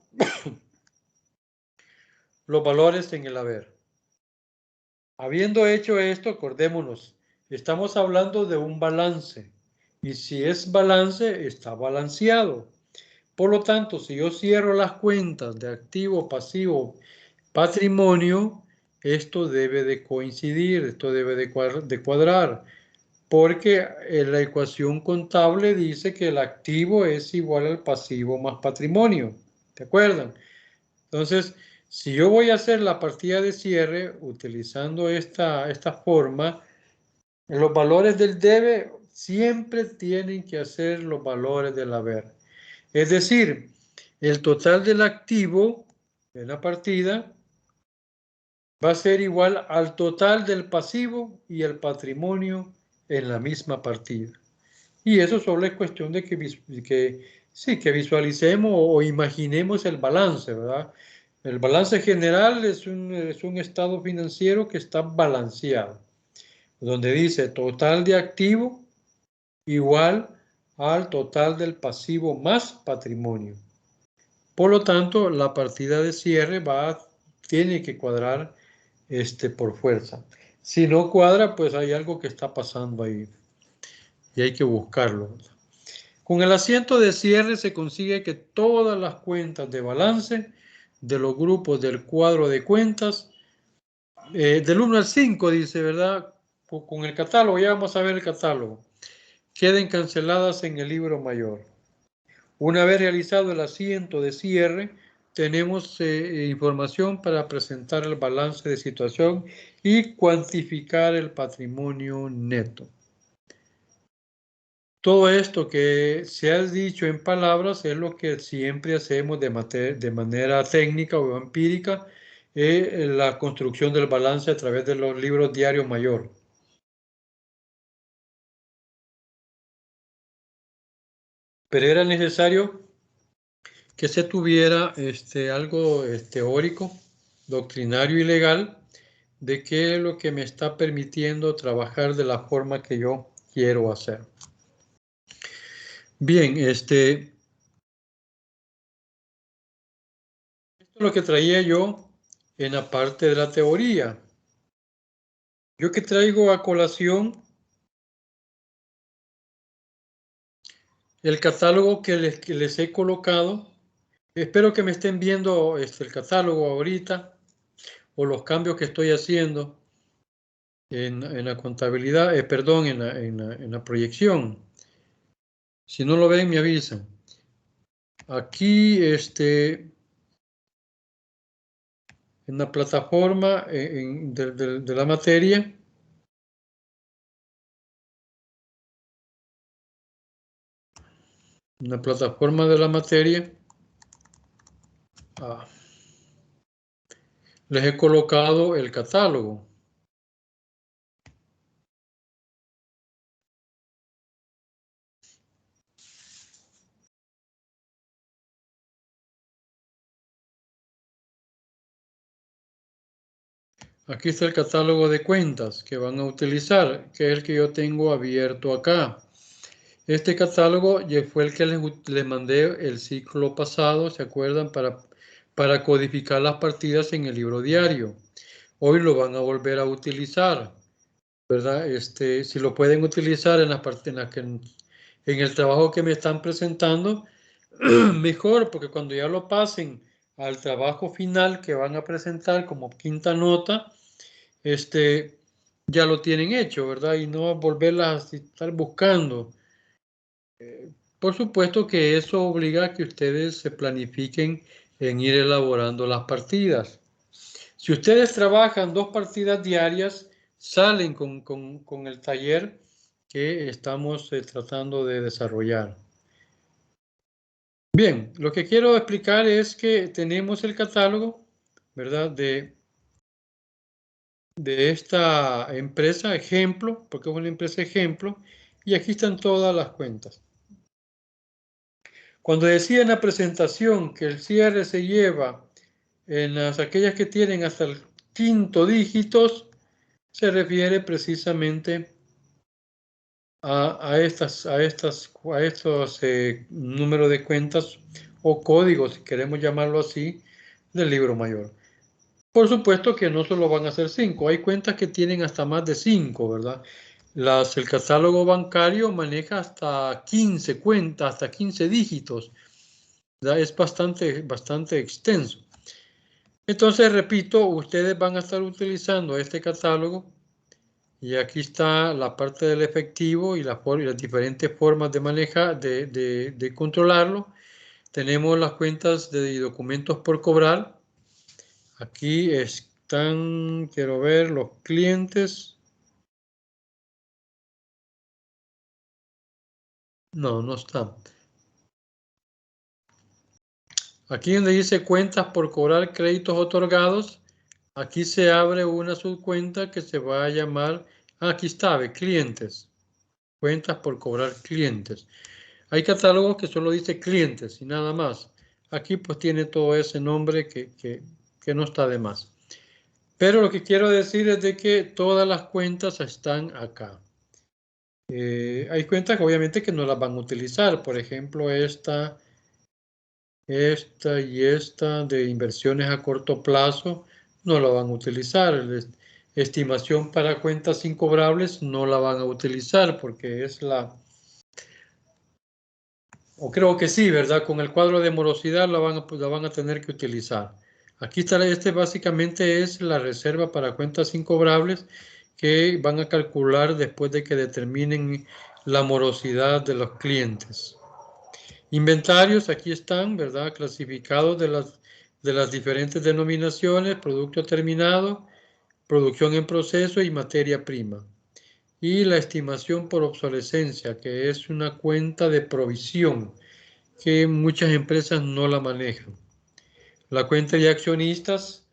los valores en el haber. Habiendo hecho esto, acordémonos, estamos hablando de un balance. Y si es balance, está balanceado. Por lo tanto, si yo cierro las cuentas de activo, pasivo, patrimonio, esto debe de coincidir, esto debe de cuadrar, porque la ecuación contable dice que el activo es igual al pasivo más patrimonio. ¿De acuerdo? Entonces, si yo voy a hacer la partida de cierre utilizando esta forma, los valores del debe siempre tienen que hacer los valores del haber. Es decir, el total del activo en la partida va a ser igual al total del pasivo y el patrimonio en la misma partida. Y eso solo es cuestión de que visualicemos o imaginemos el balance, ¿verdad? El balance general es un estado financiero que está balanceado, donde dice total de activo igual al total del pasivo más patrimonio. Por lo tanto, la partida de cierre tiene que cuadrar por fuerza. Si no cuadra, pues hay algo que está pasando ahí y hay que buscarlo. Con el asiento de cierre se consigue que todas las cuentas de balance de los grupos del cuadro de cuentas, del 1 al 5, dice, ¿verdad? Con el catálogo, ya vamos a ver el catálogo, queden canceladas en el libro mayor. Una vez realizado el asiento de cierre, tenemos información para presentar el balance de situación y cuantificar el patrimonio neto. Todo esto que se ha dicho en palabras es lo que siempre hacemos de manera técnica o empírica la construcción del balance a través de los libros diarios mayor. Pero era necesario que se tuviera algo teórico, doctrinario y legal de qué es lo que me está permitiendo trabajar de la forma que yo quiero hacer. Bien, esto es lo que traía yo en la parte de la teoría. Yo que traigo a colación el catálogo que les he colocado. Espero que me estén viendo el catálogo ahorita o los cambios que estoy haciendo en la contabilidad, perdón, en la proyección. Si no lo ven, me avisan. Aquí, en la plataforma de la materia, en la plataforma de la materia, les he colocado el catálogo. Aquí está el catálogo de cuentas que van a utilizar, que es el que yo tengo abierto acá. Este catálogo ya fue el que les mandé el ciclo pasado, ¿se acuerdan? Para codificar las partidas en el libro diario. Hoy lo van a volver a utilizar, ¿verdad? Si lo pueden utilizar en la parte en el trabajo que me están presentando, mejor, porque cuando ya lo pasen al trabajo final que van a presentar como quinta nota, ya lo tienen hecho, ¿verdad? Y no volverlas a estar buscando. Por supuesto que eso obliga a que ustedes se planifiquen en ir elaborando las partidas. Si ustedes trabajan 2 partidas diarias, salen con el taller que estamos tratando de desarrollar. Bien, lo que quiero explicar es que tenemos el catálogo, ¿verdad? De esta empresa ejemplo, porque es una empresa ejemplo, y aquí están todas las cuentas. Cuando decía en la presentación que el cierre se lleva en aquellas que tienen hasta el quinto dígitos, se refiere precisamente a estos números de cuentas o códigos, si queremos llamarlo así, del libro mayor. Por supuesto que no solo van a ser 5, hay cuentas que tienen hasta más de 5, ¿verdad? El catálogo bancario maneja hasta 15 cuentas, hasta 15 dígitos, ¿verdad? Es bastante extenso. Entonces, repito, ustedes van a estar utilizando este catálogo y aquí está la parte del efectivo y las diferentes formas de manejar, de controlarlo. Tenemos las cuentas de documentos por cobrar. Aquí están, quiero ver, los clientes. No, no están. Aquí donde dice cuentas por cobrar créditos otorgados, aquí se abre una subcuenta que se va a llamar, aquí está, de clientes. Cuentas por cobrar clientes. Hay catálogos que solo dice clientes y nada más. Aquí pues tiene todo ese nombre que no está de más. Pero lo que quiero decir es de que todas las cuentas están acá. Hay cuentas que obviamente que no las van a utilizar. Por ejemplo, esta y esta de inversiones a corto plazo no la van a utilizar. Estimación para cuentas incobrables no la van a utilizar porque es o creo que sí, ¿verdad? Con el cuadro de morosidad la van a tener que utilizar. Aquí está, básicamente es la reserva para cuentas incobrables que van a calcular después de que determinen la morosidad de los clientes. Inventarios, aquí están, ¿verdad? Clasificados de las diferentes denominaciones, producto terminado, producción en proceso y materia prima. Y la estimación por obsolescencia, que es una cuenta de provisión que muchas empresas no la manejan. La cuenta de accionistas,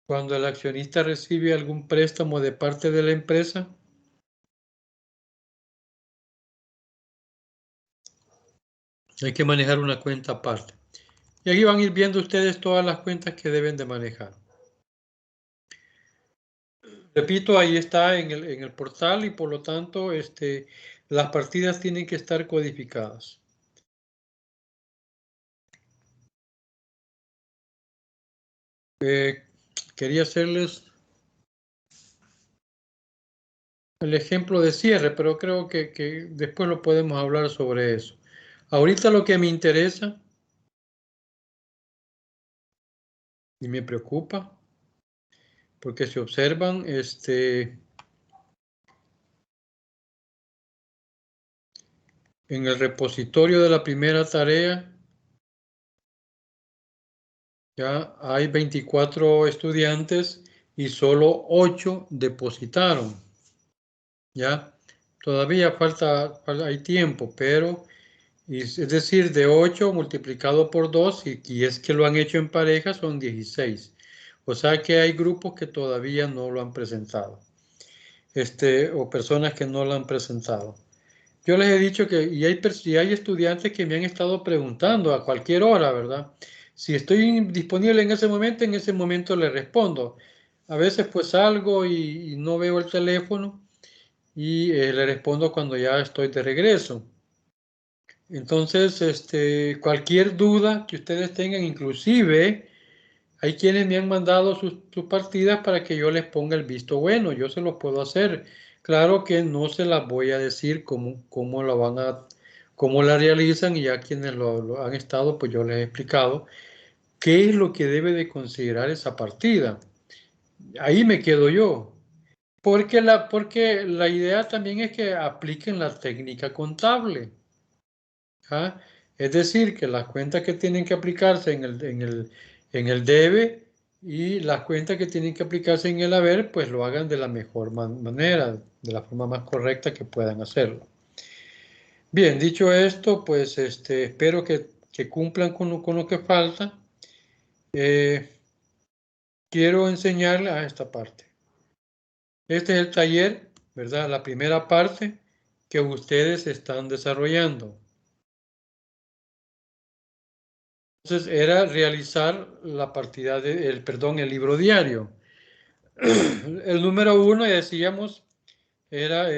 Cuando el accionista recibe algún préstamo de parte de la empresa, hay que manejar una cuenta aparte. Y aquí van a ir viendo ustedes todas las cuentas que deben de manejar. Repito, ahí está en el portal y por lo tanto las partidas tienen que estar codificadas. Quería hacerles el ejemplo de cierre, pero creo que después lo podemos hablar sobre eso. Ahorita lo que me interesa y me preocupa, porque si observan, en el repositorio de la primera tarea ya hay 24 estudiantes y solo 8 depositaron. Ya, todavía hay tiempo, pero es decir, de 8 multiplicado por 2, y es que lo han hecho en pareja, son 16. O sea que hay grupos que todavía no lo han presentado, o personas que no lo han presentado. Yo les he dicho que, y hay estudiantes que me han estado preguntando a cualquier hora, ¿verdad? Si estoy disponible en ese momento le respondo. A veces pues salgo y no veo el teléfono y le respondo cuando ya estoy de regreso. Entonces, cualquier duda que ustedes tengan, inclusive hay quienes me han mandado sus partidas para que yo les ponga el visto bueno, yo se los puedo hacer. Claro que no se las voy a decir cómo la realizan, y ya quienes lo han estado, pues yo les he explicado qué es lo que debe de considerar esa partida. Ahí me quedo yo. Porque la idea también es que apliquen la técnica contable. ¿Ah? Es decir, que las cuentas que tienen que aplicarse en el debe y las cuentas que tienen que aplicarse en el haber, pues lo hagan de la mejor manera, de la forma más correcta que puedan hacerlo. Bien, dicho esto, pues espero que cumplan con lo que falta. Quiero enseñarles a esta parte. Este es el taller, ¿verdad? La primera parte que ustedes están desarrollando. Entonces era realizar la partida el libro diario. El número 1, ya decíamos, era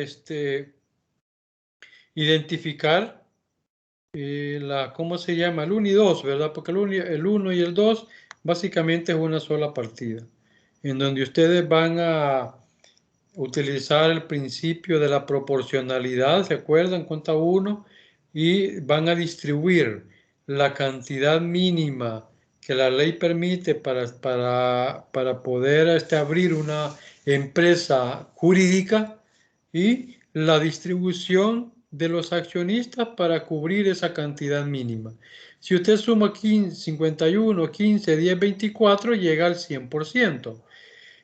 identificar ¿cómo se llama? El 1 y 2, ¿verdad? Porque el 1 y el 2 básicamente es una sola partida, en donde ustedes van a utilizar el principio de la proporcionalidad, ¿se acuerdan? Cuenta 1, y van a distribuir la cantidad mínima que la ley permite para poder abrir una empresa jurídica, y la distribución de los accionistas para cubrir esa cantidad mínima. Si usted suma 15, 51, 15, 10, 24, llega al 100%.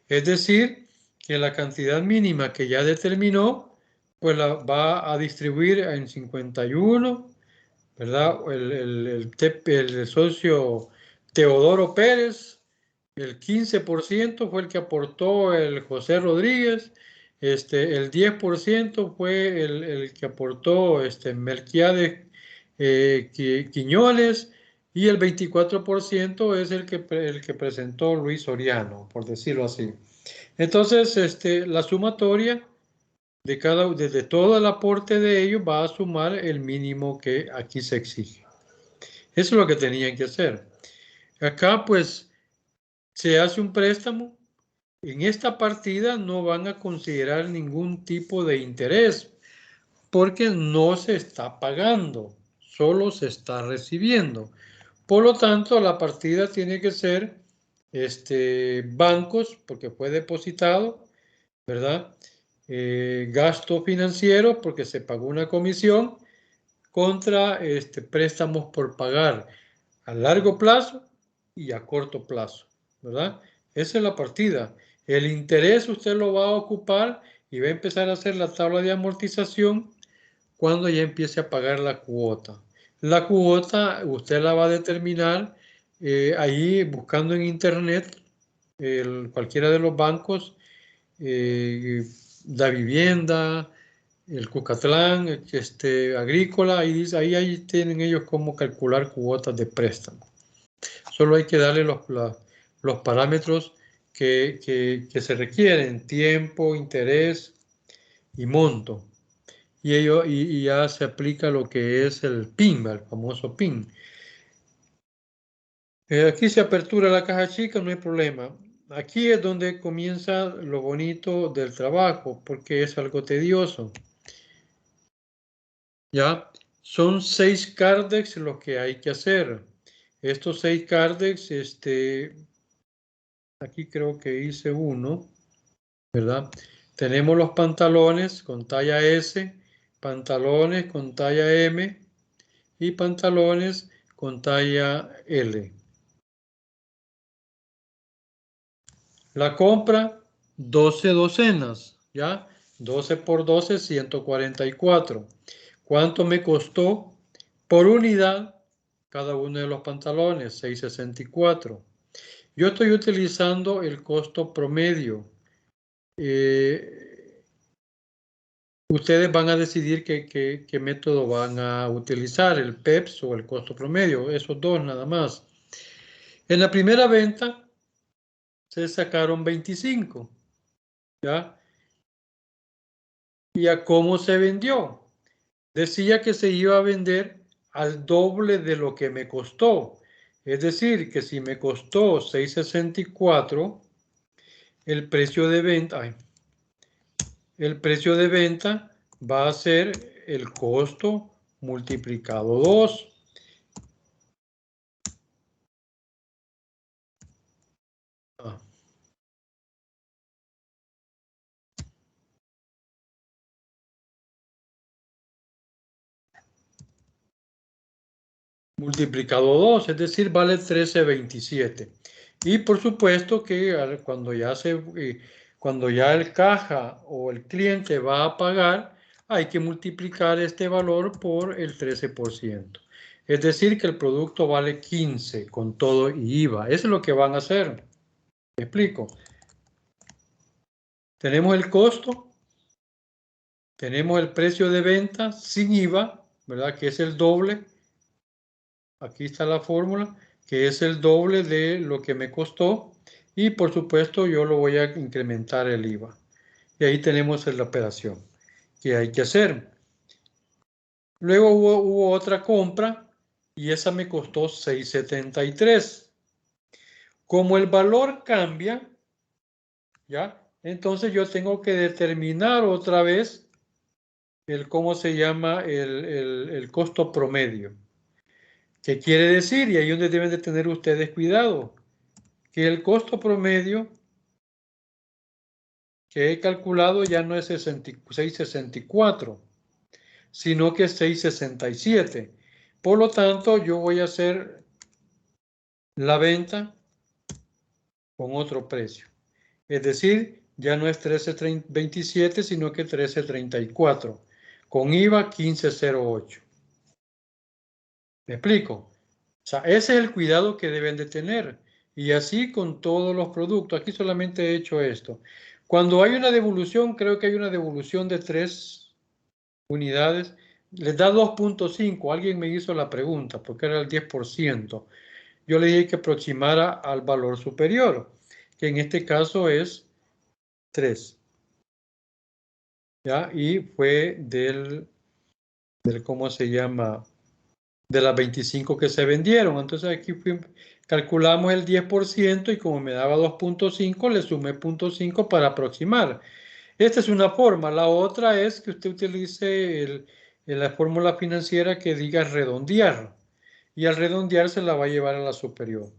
Es decir, que la cantidad mínima que ya determinó, pues la va a distribuir en 51, ¿verdad? El socio Teodoro Pérez, el 15% fue el que aportó el José Rodríguez, el 10% fue el que aportó Melquiades Quiñones, y el 24% es el que presentó Luis Soriano, por decirlo así. Entonces, la sumatoria desde todo el aporte de ellos va a sumar el mínimo que aquí se exige. Eso es lo que tenían que hacer. Acá, pues, se hace un préstamo. En esta partida no van a considerar ningún tipo de interés, porque no se está pagando, solo se está recibiendo. Por lo tanto, la partida tiene que ser bancos, porque fue depositado, ¿verdad? Gasto financiero, porque se pagó una comisión, contra préstamos por pagar a largo plazo y a corto plazo, ¿verdad? Esa es la partida. El interés usted lo va a ocupar y va a empezar a hacer la tabla de amortización cuando ya empiece a pagar la cuota. La cuota usted la va a determinar ahí buscando en internet cualquiera de los bancos, Da Vivienda, el Cucatlán, Agrícola, ahí tienen ellos cómo calcular cuotas de préstamo. Solo hay que darle los parámetros que se requieren: tiempo, interés y monto. Y ya se aplica lo que es el PIN, el famoso PIN. Aquí se apertura la caja chica, no hay problema. Aquí es donde comienza lo bonito del trabajo, porque es algo tedioso. ¿Ya? Son 6 cardex lo que hay que hacer. Estos 6 cardex, aquí creo que hice uno, ¿verdad? Tenemos los pantalones con talla S, pantalones con talla M y pantalones con talla L. La compra, 12 docenas, ¿ya? 12 por 12, 144. ¿Cuánto me costó por unidad cada uno de los pantalones? 6.64. Yo estoy utilizando el costo promedio. Ustedes van a decidir qué método van a utilizar, el PEPS o el costo promedio, esos dos nada más. En la primera venta se sacaron 25, ¿ya? ¿Y a cómo se vendió? Decía que se iba a vender al doble de lo que me costó. Es decir, que si me costó 6.64, el precio de venta, va a ser el costo multiplicado 2. Multiplicado 2, es decir, vale 13.27. Y por supuesto que cuando ya el caja o el cliente va a pagar, hay que multiplicar este valor por el 13%. Es decir, que el producto vale 15 con todo y IVA. Eso es lo que van a hacer. ¿Me explico? Tenemos el costo, tenemos el precio de venta sin IVA, ¿verdad? Que es el doble. Aquí está la fórmula, que es el doble de lo que me costó, y por supuesto yo lo voy a incrementar el IVA. Y ahí tenemos la operación que hay que hacer. Luego hubo otra compra y esa me costó 6.73. Como el valor cambia, ¿ya? Entonces yo tengo que determinar otra vez ¿cómo se llama? El costo promedio. ¿Qué quiere decir? Y ahí es donde deben de tener ustedes cuidado. Que el costo promedio que he calculado ya no es 6.64, sino que es 6.67. Por lo tanto, yo voy a hacer la venta con otro precio. Es decir, ya no es 13.27, sino que 13.34. Con IVA 15.08. ¿Me explico? O sea, ese es el cuidado que deben de tener. Y así con todos los productos. Aquí solamente he hecho esto. Cuando hay una devolución, creo que hay una devolución de 3 unidades. Les da 2.5. Alguien me hizo la pregunta, porque era el 10%. Yo le dije que aproximara al valor superior, que en este caso es 3. ¿Ya? Y fue ¿cómo se llama? De las 25 que se vendieron. Entonces aquí calculamos el 10% y como me daba 2.5, le sumé 0.5 para aproximar. Esta es una forma. La otra es que usted utilice la fórmula financiera que diga redondear. Y al redondear se la va a llevar a la superior.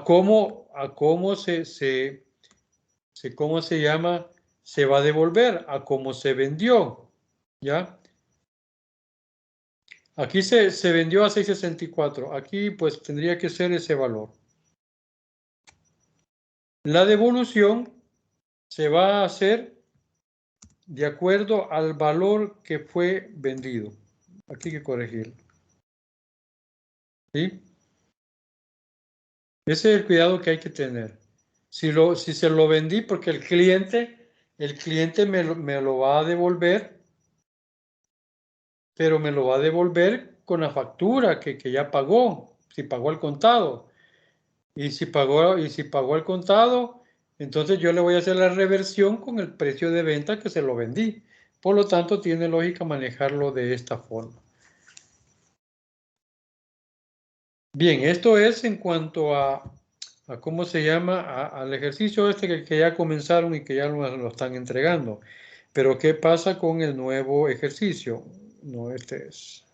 ¿Cómo cómo se llama? Se va a devolver a cómo se vendió. ¿Ya? Aquí se vendió a 6.64. Aquí pues tendría que ser ese valor. La devolución se va a hacer de acuerdo al valor que fue vendido. Aquí hay que corregirlo. ¿Sí? Ese es el cuidado que hay que tener. Si se lo vendí, porque el cliente me lo va a devolver, pero me lo va a devolver con la factura que ya pagó, si pagó al contado. Y si pagó al contado, entonces yo le voy a hacer la reversión con el precio de venta que se lo vendí. Por lo tanto, tiene lógica manejarlo de esta forma. Bien, esto es en cuanto a ¿cómo se llama? Al ejercicio este que ya comenzaron y que ya lo están entregando. Pero ¿qué pasa con el nuevo ejercicio? No, este es.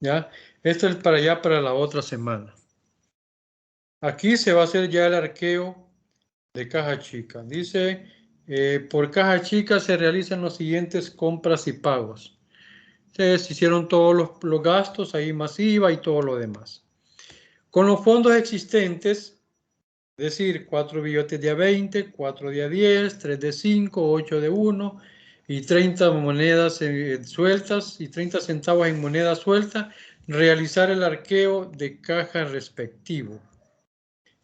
¿Ya? Esto es para allá, para la otra semana. Aquí se va a hacer ya el arqueo de caja chica. Dice, por caja chica se realizan los siguientes compras y pagos. Se hicieron todos los gastos, ahí masiva y todo lo demás. Con los fondos existentes, es decir, 4 billetes de A20, 4 de A10, 3 de 5, 8 de 1 y 30 monedas sueltas y 30 centavos en moneda suelta, realizar el arqueo de caja respectivo.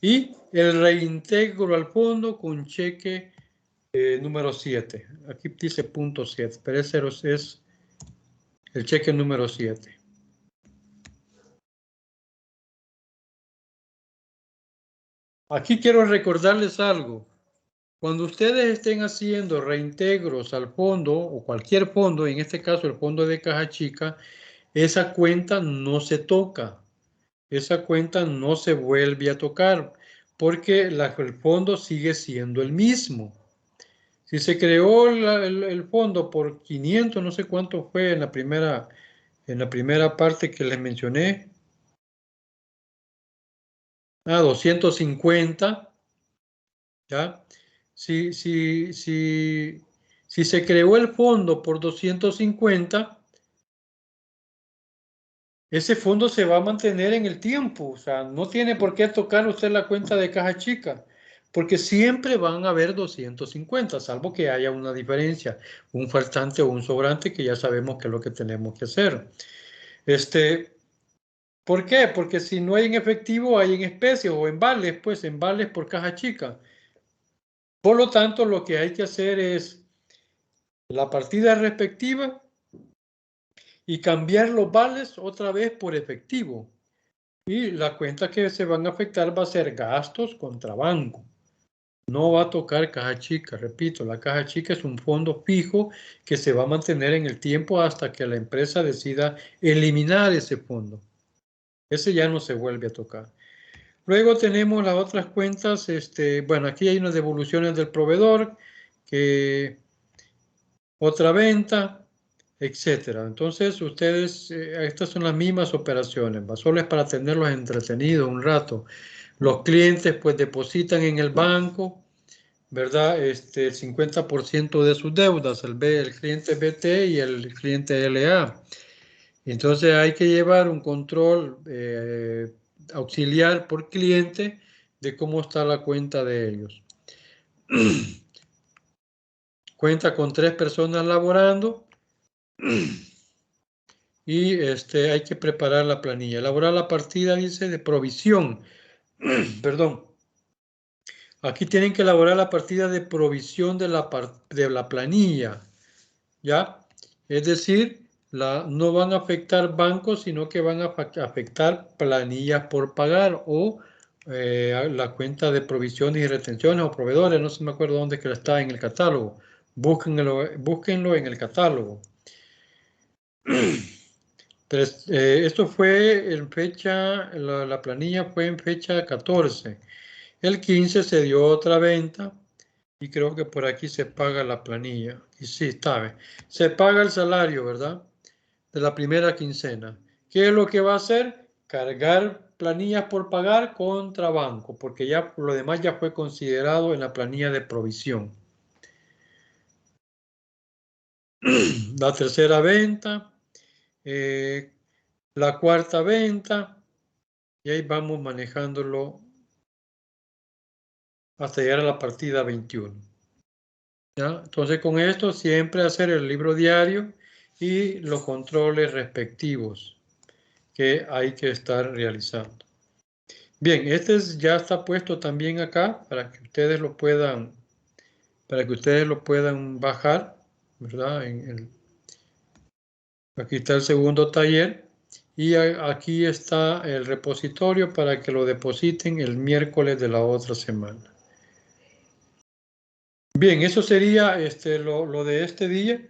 Y el reintegro al fondo con cheque número 7. Aquí dice punto 7, pero ese es el cheque número 7. Aquí quiero recordarles algo. Cuando ustedes estén haciendo reintegros al fondo o cualquier fondo, en este caso el fondo de caja chica, esa cuenta no se toca. Esa cuenta no se vuelve a tocar porque el fondo sigue siendo el mismo. Si se creó el fondo por 500, no sé cuánto fue en la primera parte que les mencioné. 250, ¿ya? Si se creó el fondo por 250, ese fondo se va a mantener en el tiempo. O sea, no tiene por qué tocar usted la cuenta de caja chica, porque siempre van a haber 250, salvo que haya una diferencia, un faltante o un sobrante, que ya sabemos que es lo que tenemos que hacer. ¿Por qué? Porque si no hay en efectivo, hay en especie o en vales, pues en vales por caja chica. Por lo tanto, lo que hay que hacer es la partida respectiva y cambiar los vales otra vez por efectivo. Y la cuenta que se van a afectar va a ser gastos contra banco. No va a tocar caja chica. Repito, la caja chica es un fondo fijo que se va a mantener en el tiempo hasta que la empresa decida eliminar ese fondo. Ese ya no se vuelve a tocar. Luego tenemos las otras cuentas. Bueno, aquí hay unas devoluciones del proveedor, otra venta, etcétera. Entonces, ustedes, estas son las mismas operaciones, solo es para tenerlos entretenidos un rato. Los clientes, pues, depositan en el banco, ¿verdad? El 50% de sus deudas, el cliente BT y el cliente LA. Entonces, hay que llevar un control auxiliar por cliente de cómo está la cuenta de ellos. Cuenta con 3 personas laborando. Y hay que preparar la planilla. Elaborar la partida, dice, de provisión. Perdón. Aquí tienen que elaborar la partida de provisión de la planilla. ¿Ya? Es decir, no van a afectar bancos, sino que van a afectar planillas por pagar o la cuenta de provisiones y retenciones o proveedores. No se me acuerdo dónde que está en el catálogo. Búsquenlo en el catálogo. Esto fue en fecha, la planilla fue en fecha 14. El 15 se dio otra venta y creo que por aquí se paga la planilla. Y sí, está bien. Se paga el salario, ¿verdad? De la primera quincena. ¿Qué es lo que va a hacer? Cargar planillas por pagar contra banco, porque ya lo demás ya fue considerado en la planilla de provisión. La tercera venta, la cuarta venta, y ahí vamos manejándolo hasta llegar a la partida 21. ¿Ya? Entonces, con esto siempre hacer el libro diario y los controles respectivos que hay que estar realizando. Bien, ya está puesto también acá para que ustedes lo puedan, bajar, ¿verdad? Aquí está el segundo taller y aquí está el repositorio para que lo depositen el miércoles de la otra semana. Bien, eso sería lo de este día.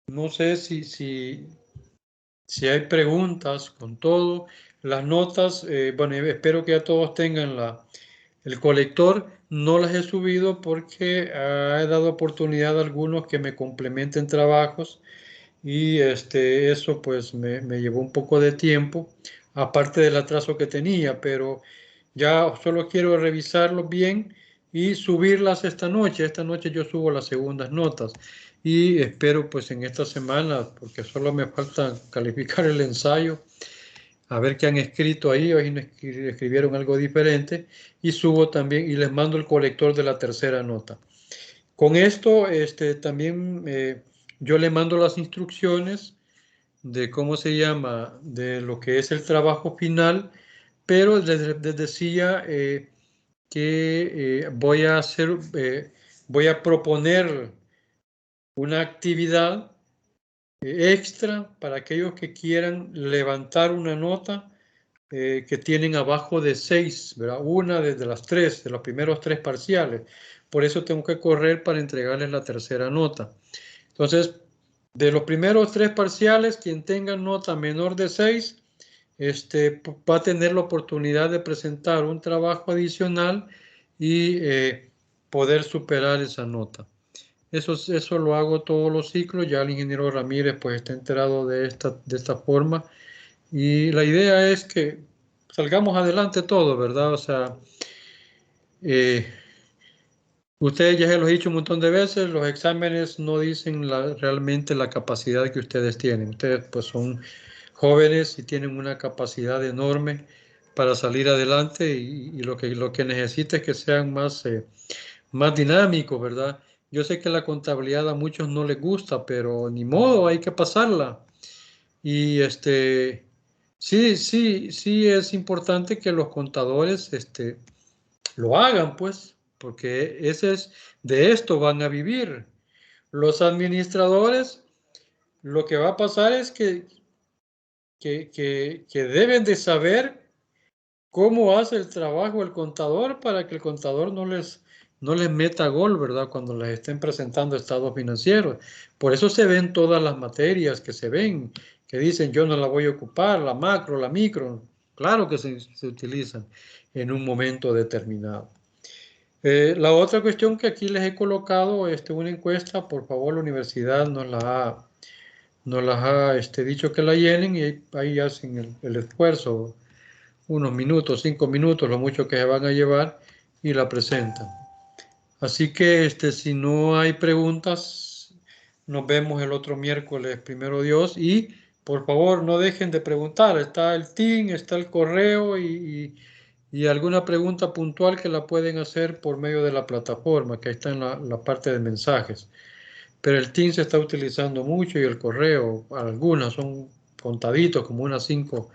No sé si hay preguntas con todo. Las notas, bueno, espero que ya todos tengan el colector. No las he subido porque he dado oportunidad a algunos que me complementen trabajos y eso pues me llevó un poco de tiempo, aparte del atraso que tenía, pero ya solo quiero revisarlo bien y subirlas esta noche. Esta noche yo subo las segundas notas y espero pues en esta semana, porque solo me falta calificar el ensayo, a ver qué han escrito ahí. Hoy no escribieron algo diferente y subo también y les mando el colector de la tercera nota. Con esto también yo le mando las instrucciones de cómo se llama, de lo que es el trabajo final, pero les decía que voy a proponer una actividad extra para aquellos que quieran levantar una nota que tienen abajo de 6, ¿verdad? Una desde las 3, de los primeros 3 parciales. Por eso tengo que correr para entregarles la tercera nota. Entonces, de los primeros 3 parciales, quien tenga nota menor de 6, va a tener la oportunidad de presentar un trabajo adicional y poder superar esa nota. Eso lo hago todos los ciclos. Ya el ingeniero Ramírez pues está enterado de esta forma. Y la idea es que salgamos adelante todos, ¿verdad? O sea, eh, ustedes ya se los he dicho un montón de veces, los exámenes no dicen realmente la capacidad que ustedes tienen. Ustedes pues son jóvenes y tienen una capacidad enorme para salir adelante y lo que necesita es que sean más dinámicos, ¿verdad? Yo sé que la contabilidad a muchos no les gusta, pero ni modo, hay que pasarla. Y sí es importante que los contadores lo hagan, pues, porque de esto van a vivir. Los administradores, lo que va a pasar es que deben de saber cómo hace el trabajo el contador para que el contador no les meta gol, ¿verdad? Cuando les estén presentando estados financieros. Por eso se ven todas las materias que se ven, que dicen yo no la voy a ocupar, la macro, la micro. Claro que se utilizan en un momento determinado. La otra cuestión que aquí les he colocado, una encuesta, por favor, la universidad nos las ha dicho que la llenen y ahí hacen el esfuerzo, unos minutos, 5 minutos, lo mucho que se van a llevar y la presentan. Así que si no hay preguntas, nos vemos el otro miércoles, primero Dios, y por favor no dejen de preguntar. Está el team, está el correo y alguna pregunta puntual que la pueden hacer por medio de la plataforma, que ahí está en la parte de mensajes. Pero el team se está utilizando mucho y el correo, algunas son contaditos, como unas 5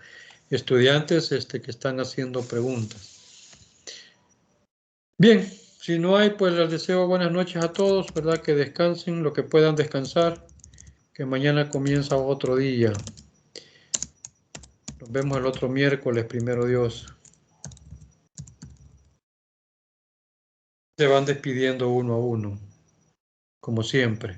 estudiantes que están haciendo preguntas. Bien, si no hay, pues les deseo buenas noches a todos, ¿verdad? Que descansen lo que puedan descansar, que mañana comienza otro día. Nos vemos el otro miércoles, primero Dios. Se van despidiendo uno a uno, como siempre.